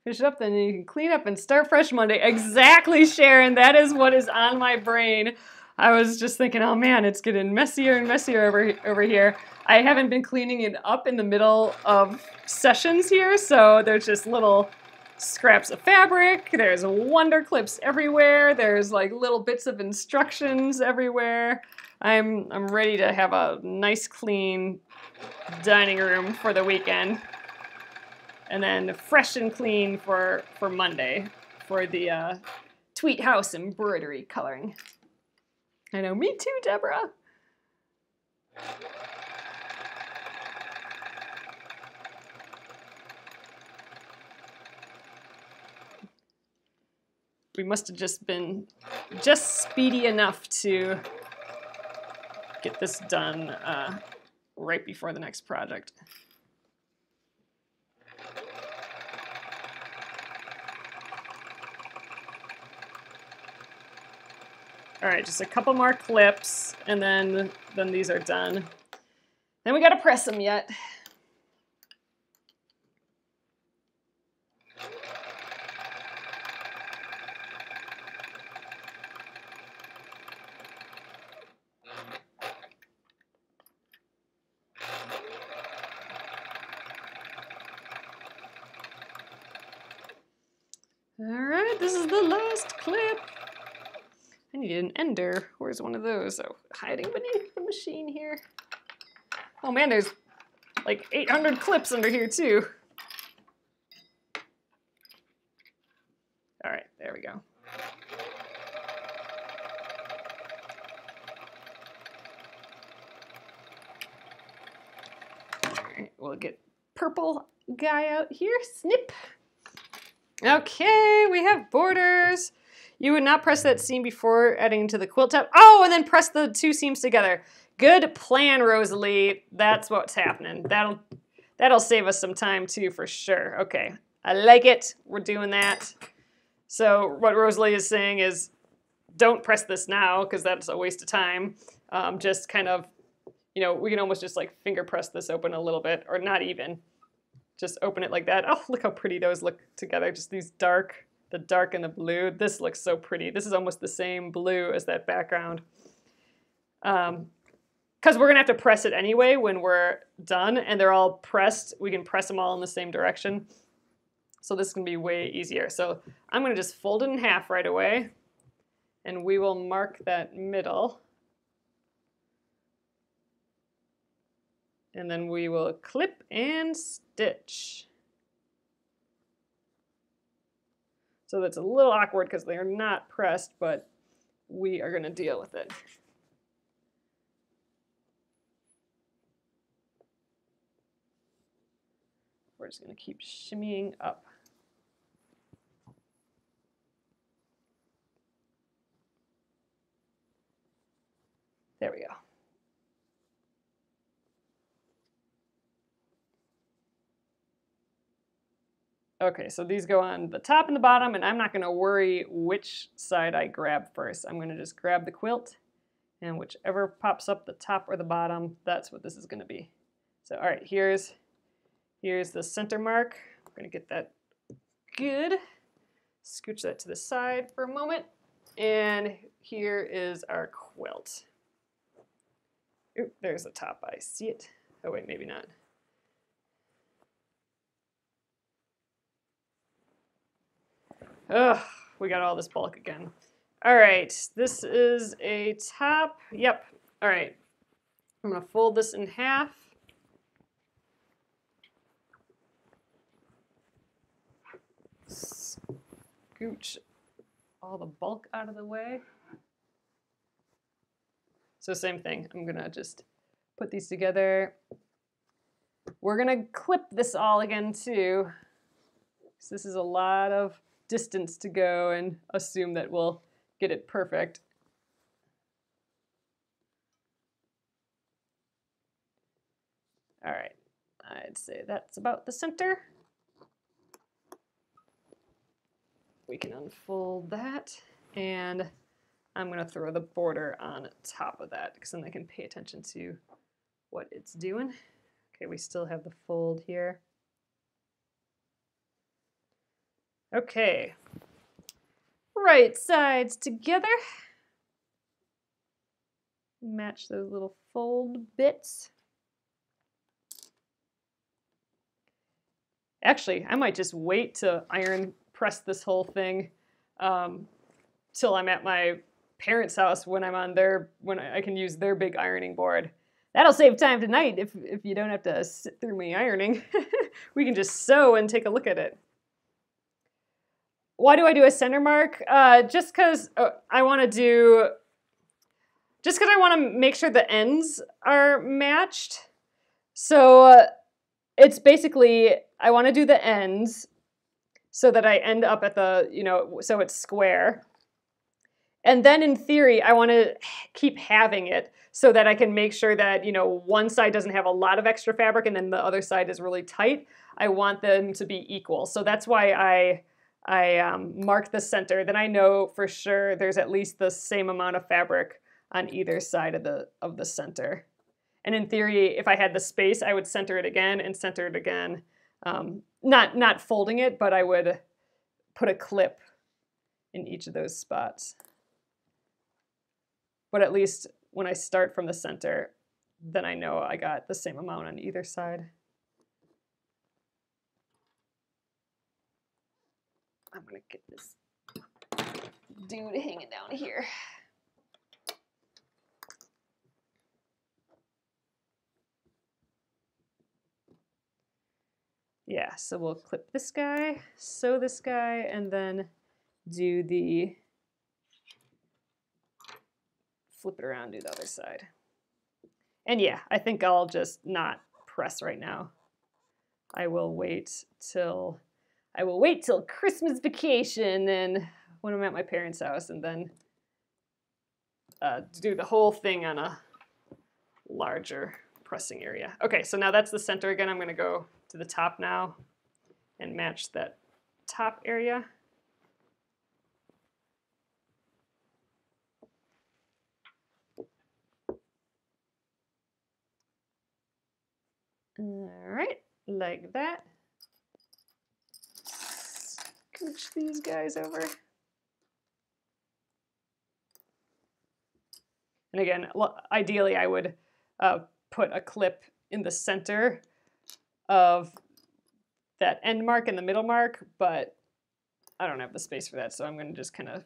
Finish it up, then you can clean up and start fresh Monday. Exactly, Sharon. That is what is on my brain. I was just thinking, oh man, it's getting messier and messier over here. I haven't been cleaning it up in the middle of sessions here, so there's just little scraps of fabric. There's wonder clips everywhere. There's like little bits of instructions everywhere. I'm ready to have a nice clean dining room for the weekend, and then fresh and clean for Monday for the Tweet House embroidery coloring. I know, me too, Deborah. We must have just been speedy enough to get this done right before the next project. All right, just a couple more clips, and then these are done. Then we gotta press them yet. All right, this is the last clip. I need an ender. Where's one of those? Oh, hiding beneath the machine here. Oh man, there's like 800 clips under here too. All right, there we go. All right, we'll get purple guy out here. Snip. Okay, we have borders. You would not press that seam before adding to the quilt top. Oh, and then press the 2 seams together. Good plan, Rosalie. That's what's happening. That'll save us some time too, for sure. Okay, I like it. We're doing that. So what Rosalie is saying is, don't press this now because that's a waste of time. Just kind of, you know, we can almost just like finger press this open a little bit, or not even. Just open it like that. Oh, look how pretty those look together. Just these dark, the dark and the blue. This looks so pretty. This is almost the same blue as that background. Because we're gonna have to press it anyway when we're done, and they're all pressed. We can press them all in the same direction. So this can be way easier. So I'm gonna just fold it in half right away, and we will mark that middle. And then we will clip and stitch. So that's a little awkward because they are not pressed, but we are going to deal with it. we're just going to keep shimmying up. There we go. Okay, so these go on the top and the bottom, and I'm not going to worry which side I grab first. I'm going to just grab the quilt, and whichever pops up the top or the bottom, that's what this is going to be. So, all right, here's the center mark. I'm going to get that good. Scooch that to the side for a moment, and here is our quilt. Oop, there's the top. I see it. Oh, wait, maybe not. Ugh, we got all this bulk again. All right, this is a top. Yep. All right, I'm going to fold this in half. Scooch all the bulk out of the way. So same thing. I'm going to just put these together. We're going to clip this all again too. So this is a lot of distance to go and assume that we'll get it perfect. All right, I'd say that's about the center. We can unfold that, and I'm going to throw the border on top of that because then I can pay attention to what it's doing. Okay, we still have the fold here. Okay, right sides together. Match those little fold bits. Actually, I might just wait to iron press this whole thing till I'm at my parents' house when I can use their big ironing board. That'll save time tonight if you don't have to sit through me ironing. We can just sew and take a look at it. Why do I do a center mark? Just because I want to make sure the ends are matched. So it's basically, I want to do the ends so that I end up at the, so it's square. And then in theory, I want to keep having it so that I can make sure that, one side doesn't have a lot of extra fabric and then the other side is really tight. I want them to be equal. So that's why I mark the center. Then I know for sure there's at least the same amount of fabric on either side of the center. And in theory, if I had the space, I would center it again and center it again. Not folding it, but I would put a clip in each of those spots. But at least when I start from the center, then I know I got the same amount on either side. I'm going to get this dude hanging down here. Yeah, so we'll clip this guy, sew this guy, and then do the flip it around, do the other side. And yeah, I think I'll just not press right now. I will wait till Christmas vacation and when I'm at my parents' house, and then do the whole thing on a larger pressing area. Okay, so now that's the center again. I'm going to go to the top now and match that top area. All right, like that. Scooch these guys over. And again, ideally I would put a clip in the center of that end mark and the middle mark, but I don't have the space for that, so I'm going to just kind of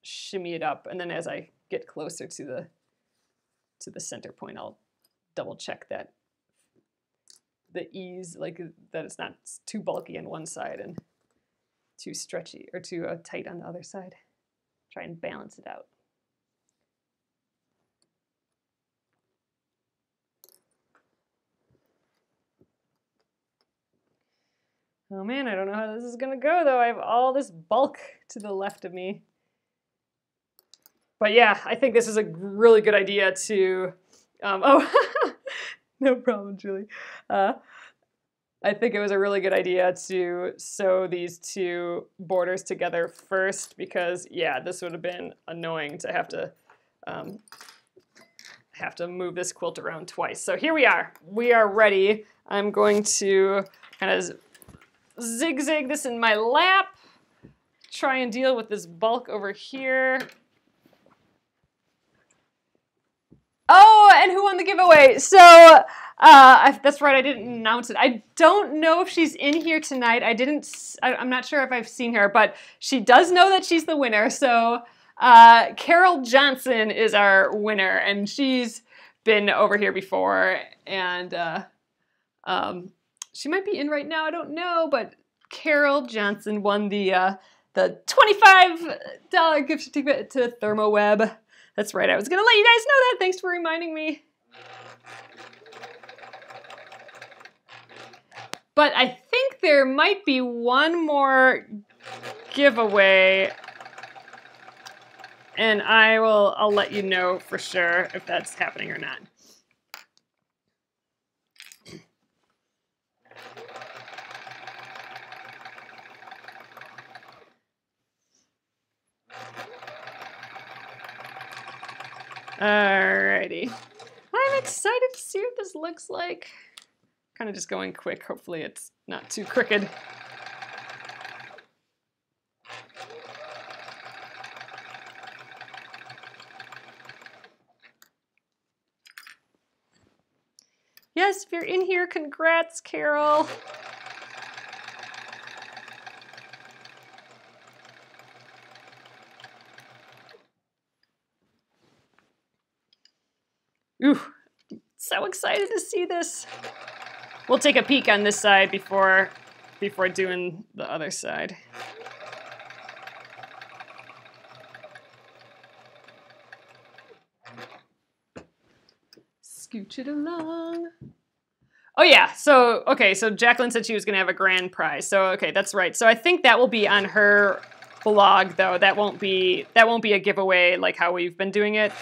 shimmy it up, and then as I get closer to the center point, I'll double check that the ease, like that it's not too bulky on one side and too stretchy or too tight on the other side. Try and balance it out. Oh man, I don't know how this is gonna go though. I have all this bulk to the left of me. But yeah, I think this is a really good idea to, oh, no problem, Julie. I think it was a really good idea to sew these two borders together first because, yeah, this would have been annoying to have to move this quilt around twice. So here we are. We are ready. I'm going to kind of zigzag this in my lap, try and deal with this bulk over here. Oh, and who won the giveaway? So that's right, I didn't announce it. I don't know if she's in here tonight. I'm not sure if I've seen her, but she does know that she's the winner. So Carol Johnson is our winner, and she's been over here before, and she might be in right now, I don't know, but Carol Johnson won the $25 gift certificate to ThermoWeb. That's right, I was gonna let you guys know that. Thanks for reminding me. But I think there might be one more giveaway, and I'll let you know for sure if that's happening or not. Alrighty. I'm excited to see what this looks like. Kind of just going quick. Hopefully it's not too crooked. Yes, if you're in here, congrats, Carol. Ooh, so excited to see this. We'll take a peek on this side before doing the other side. Scooch it along. Oh yeah, so Jacqueline said she was gonna have a grand prize. So okay, that's right. So I think that will be on her blog though. That won't be a giveaway like how we've been doing it.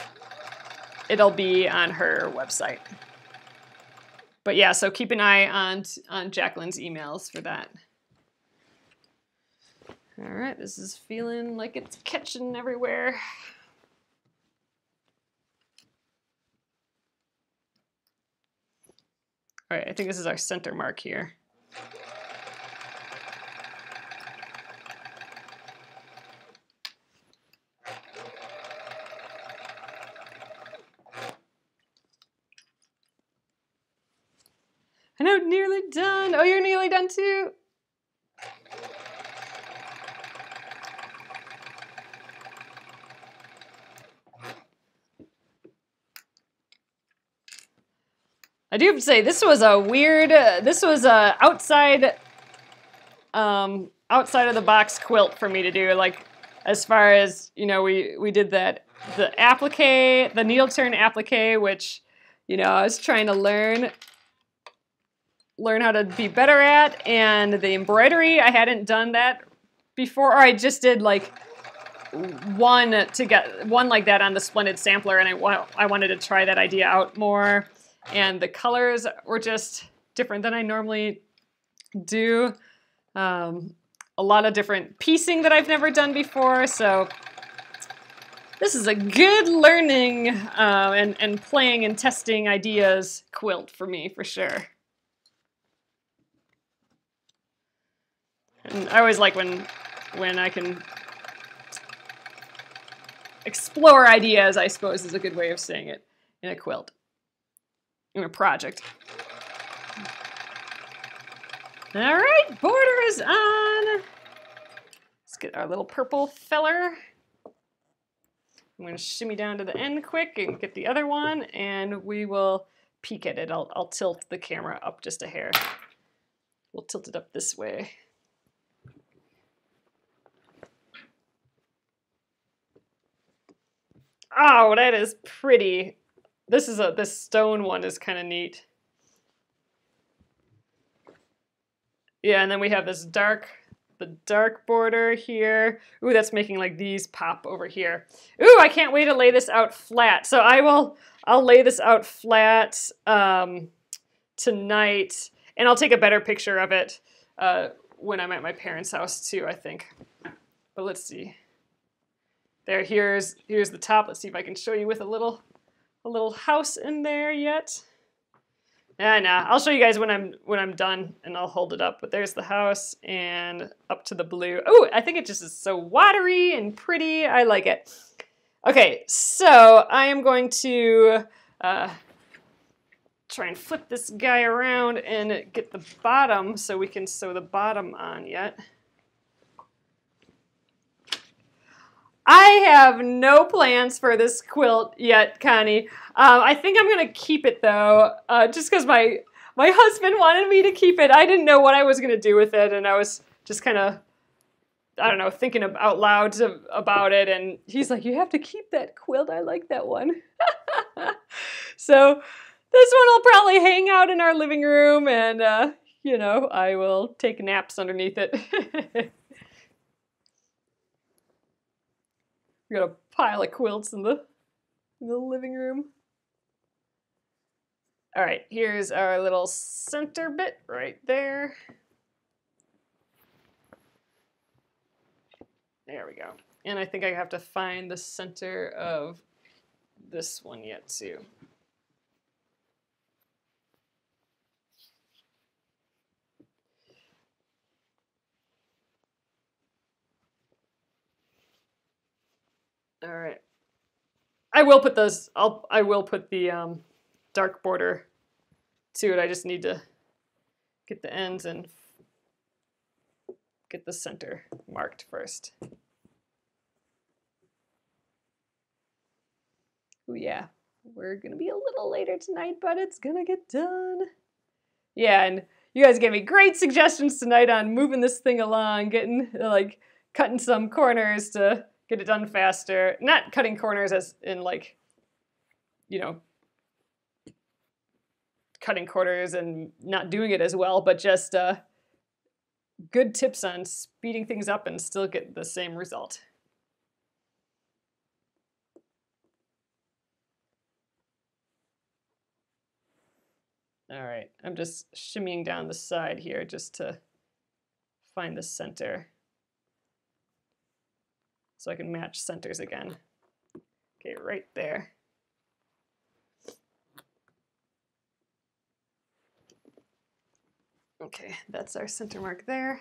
It'll be on her website. But yeah, so keep an eye on Jacqueline's emails for that. All right, this is feeling like it's catching everywhere. All right, I think this is our center mark here. I know, nearly done. Oh, you're nearly done too? I do have to say, this was a weird, outside of the box quilt for me to do. Like, as far as, you know, we did the applique, the needle turn applique, which, you know, I was trying to learn how to be better at, and the embroidery, I hadn't done that before, or I just did like one like that on the Splendid Sampler, and I wanted to try that idea out more, and the colors were just different than I normally do. A lot of different piecing that I've never done before, so this is a good learning and playing and testing ideas quilt for me, for sure. And I always like when I can explore ideas, I suppose is a good way of saying it, in a quilt, in a project. All right, border is on. Let's get our little purple feller. I'm going to shimmy down to the end quick and get the other one, and we will peek at it. I'll tilt the camera up just a hair. We'll tilt it up this way. Oh, that is pretty. This stone one is kind of neat. Yeah, and then we have this the dark border here. Ooh, that's making like these pop over here. Ooh, I can't wait to lay this out flat. So I'll lay this out flat tonight, and I'll take a better picture of it when I'm at my parents' house too, I think. But let's see. Here's the top. Let's see if I can show you with a little house in there yet. Nah, I'll show you guys when I'm done, and I'll hold it up. But there's the house and up to the blue. Oh, I think it just is so watery and pretty. I like it. Okay, so I am going to try and flip this guy around and get the bottom so we can sew the bottom on yet. I have no plans for this quilt yet, Connie. I think I'm going to keep it, though, just because my husband wanted me to keep it. I didn't know what I was going to do with it, and I was just kind of, I don't know, thinking out loud about it, and he's like, you have to keep that quilt. I like that one. So this one will probably hang out in our living room, and, you know, I will take naps underneath it. We got a pile of quilts in the living room. All right, here's our little center bit right there. There we go. And I think I have to find the center of this one yet too. All right. I will put those. I will put the dark border to it. I just need to get the ends and get the center marked first. Oh yeah, we're gonna be a little later tonight, but it's gonna get done. Yeah, and you guys gave me great suggestions tonight on moving this thing along, getting like cutting some corners to get it done faster. Not cutting corners as in like, you know, cutting corners and not doing it as well, but just good tips on speeding things up and still get the same result. All right, I'm just shimmying down the side here just to find the center so I can match centers again. Okay, right there. Okay, that's our center mark there.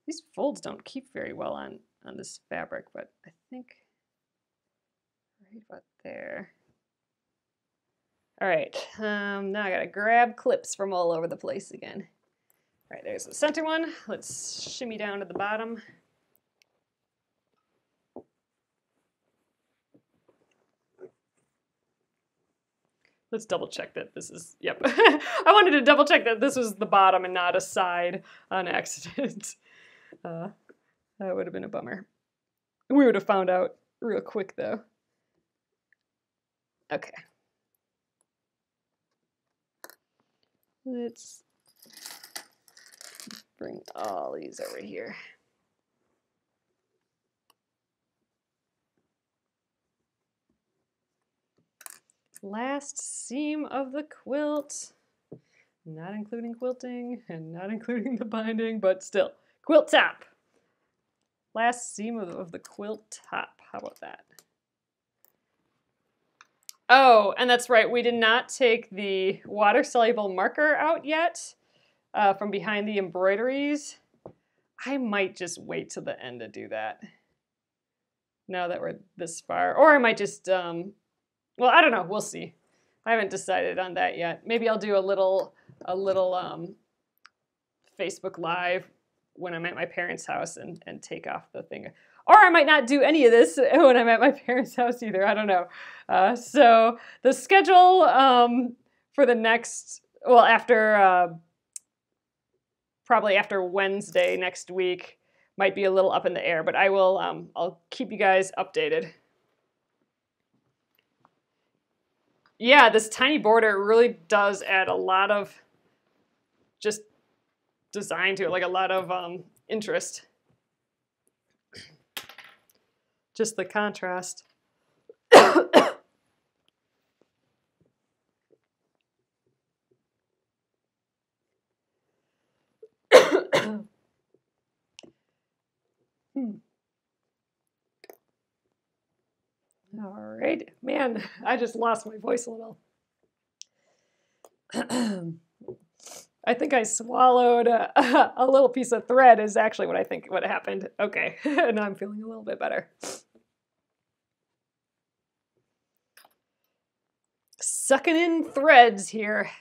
These folds don't keep very well on this fabric, but I think right about there. All right, now I gotta grab clips from all over the place again. All right, there's the center one. Let's shimmy down to the bottom. Let's double check that this is, yep. I wanted to double check that this was the bottom and not a side on accident. That would have been a bummer. We would have found out real quick though. Okay. Let's bring all these over here. Last seam of the quilt, not including quilting and not including the binding, but still, quilt top. Last seam of the quilt top. How about that? Oh, and that's right, we did not take the water-soluble marker out yet from behind the embroideries. I might just wait till the end to do that now that we're this far. Or I might just, well, I don't know, we'll see. I haven't decided on that yet. Maybe I'll do a little Facebook Live when I'm at my parents' house and take off the thing. Or I might not do any of this when I'm at my parents' house either. I don't know. So the schedule for the next, well, after, probably after Wednesday next week might be a little up in the air, but I will, I'll keep you guys updated. Yeah, this tiny border really does add a lot of just design to it, like a lot of interest. Just the contrast. All right, man, I just lost my voice a little. I think I swallowed a little piece of thread is actually what I think what happened. Okay, now I'm feeling a little bit better. Sucking in threads here.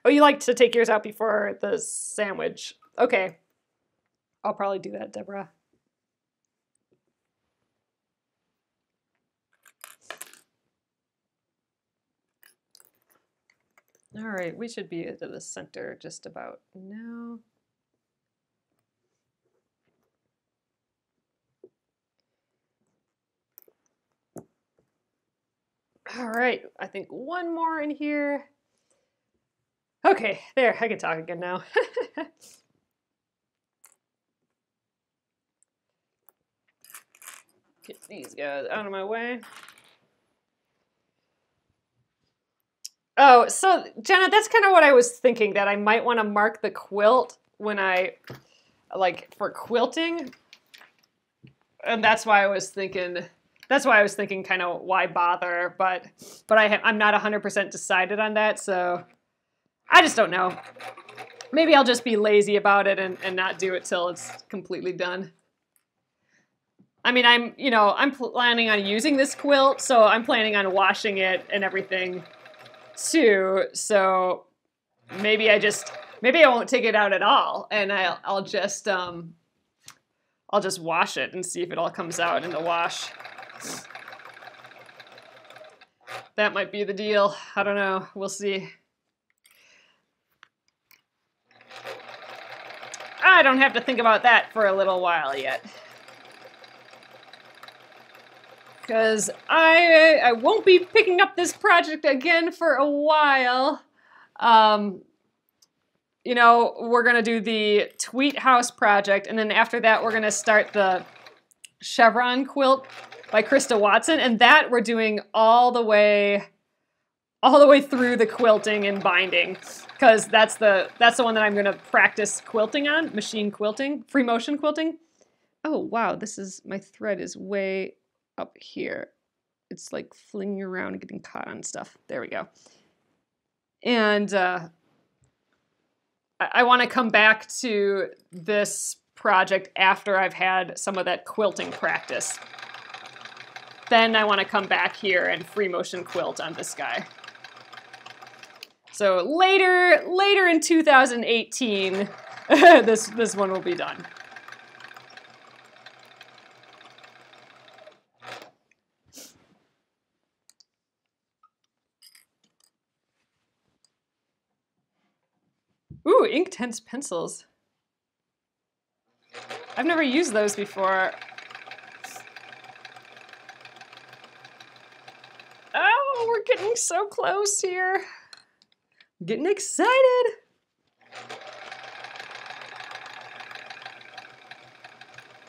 Oh, you like to take yours out before the sandwich. Okay, I'll probably do that, Deborah. All right, we should be at the center just about now. All right, I think one more in here. Okay, there, I can talk again now. Get these guys out of my way. Oh, so Jenna, that's kind of what I was thinking, that I might want to mark the quilt when I, like, for quilting. And that's why I was thinking kind of why bother, but I'm not 100% decided on that, so I just don't know. Maybe I'll just be lazy about it and not do it till it's completely done. I mean, I'm planning on using this quilt, so I'm planning on washing it and everything too, so maybe I won't take it out at all, and I'll just wash it and see if it all comes out in the wash. That might be the deal. I don't know. We'll see. I don't have to think about that for a little while yet. Because I won't be picking up this project again for a while. You know, we're going to do the Tweet House project, and then after that we're going to start the Chevron quilt by Christa Watson, and that we're doing all the way through the quilting and binding, because that's the one that I'm going to practice quilting on, machine quilting, free motion quilting. Oh wow, my thread is way up here. It's like flinging around and getting caught on stuff. There we go. And I want to come back to this project after I've had some of that quilting practice. Then I want to come back here and free motion quilt on this guy. So later in 2018, this one will be done. Ooh, Inktense pencils. I've never used those before. Oh, we're getting so close here. I'm getting excited.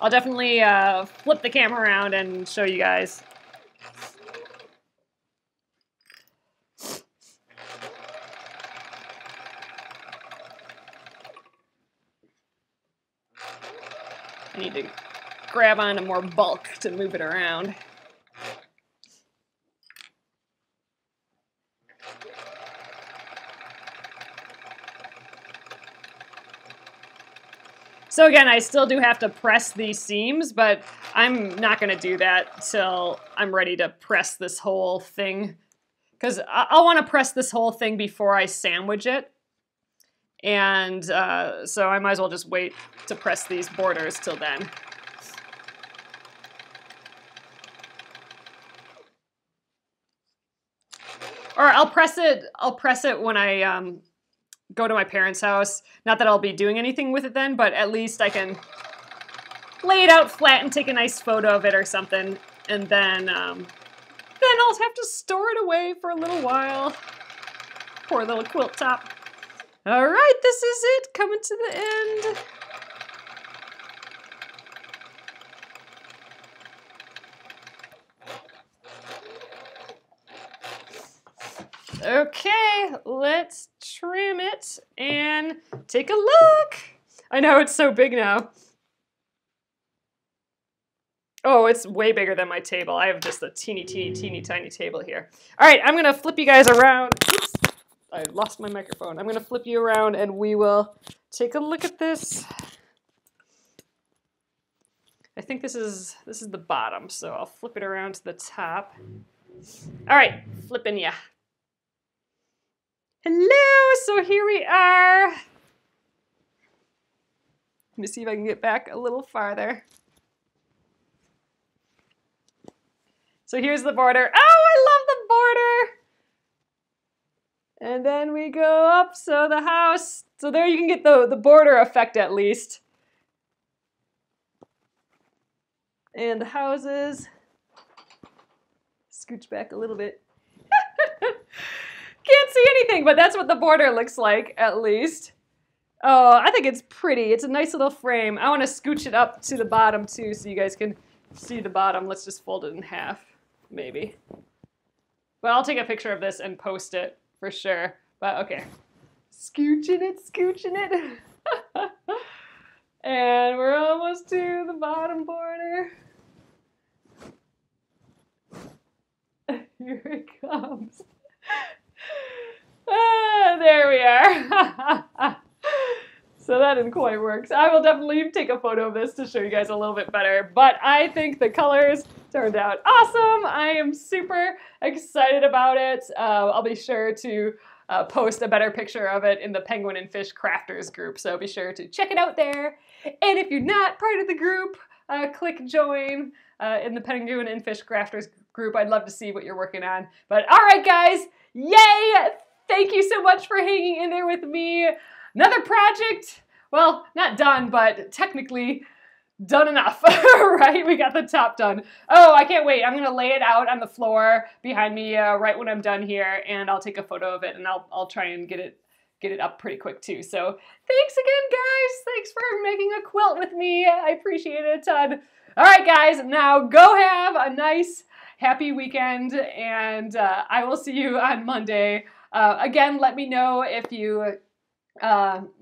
I'll definitely flip the camera around and show you guys. I need to grab onto more bulk to move it around. So again, I still do have to press these seams, but I'm not going to do that till I'm ready to press this whole thing, because I'll want to press this whole thing before I sandwich it. And so I might as well just wait to press these borders till then. Or I'll press it when I go to my parents' house. Not that I'll be doing anything with it then, but at least I can lay it out flat and take a nice photo of it or something. And then I'll have to store it away for a little while. poor little quilt top. All right, this is it, coming to the end. Okay, let's trim it and take a look. I know it's so big now. Oh, it's way bigger than my table. I have just a teeny tiny table here. All right, I'm gonna flip you guys around. Oops, I lost my microphone. I'm gonna flip you around and we will take a look at this. I think this is the bottom, so I'll flip it around to the top. All right, flipping ya. Hello, so here we are. Let me see if I can get back a little farther. So here's the border. Oh, I love the border. And then we go up, so the house. So there you can get the border effect at least. And the houses. Scooch back a little bit. Can't see anything, but that's what the border looks like, at least. Oh, I think it's pretty. It's a nice little frame. I want to scooch it up to the bottom, too, so you guys can see the bottom. Let's just fold it in half, maybe. But I'll take a picture of this and post it for sure. But, okay. Scooching it. And we're almost to the bottom border. Here it comes. There we are. So that didn't quite work. So I will definitely take a photo of this to show you guys a little bit better. But I think the colors turned out awesome. I am super excited about it. I'll be sure to post a better picture of it in the Penguin and Fish Crafters group. So be sure to check it out there. And if you're not part of the group, click join in the Penguin and Fish Crafters group. I'd love to see what you're working on. But all right, guys, yay! Thank you so much for hanging in there with me. Another project, well, not done, but technically done enough, right? We got the top done. Oh, I can't wait. I'm gonna lay it out on the floor behind me right when I'm done here, and I'll take a photo of it, and I'll try and get it up pretty quick too. So thanks again, guys. Thanks for making a quilt with me. I appreciate it a ton. All right, guys, now go have a nice, happy weekend, and I will see you on Monday. Again, let me know if you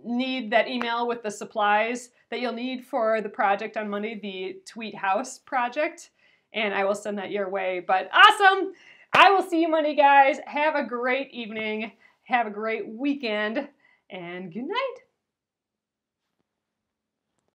need that email with the supplies that you'll need for the project on Monday, the Tweet House project, and I will send that your way. But awesome! I will see you Monday, guys. Have a great evening. Have a great weekend, and good night.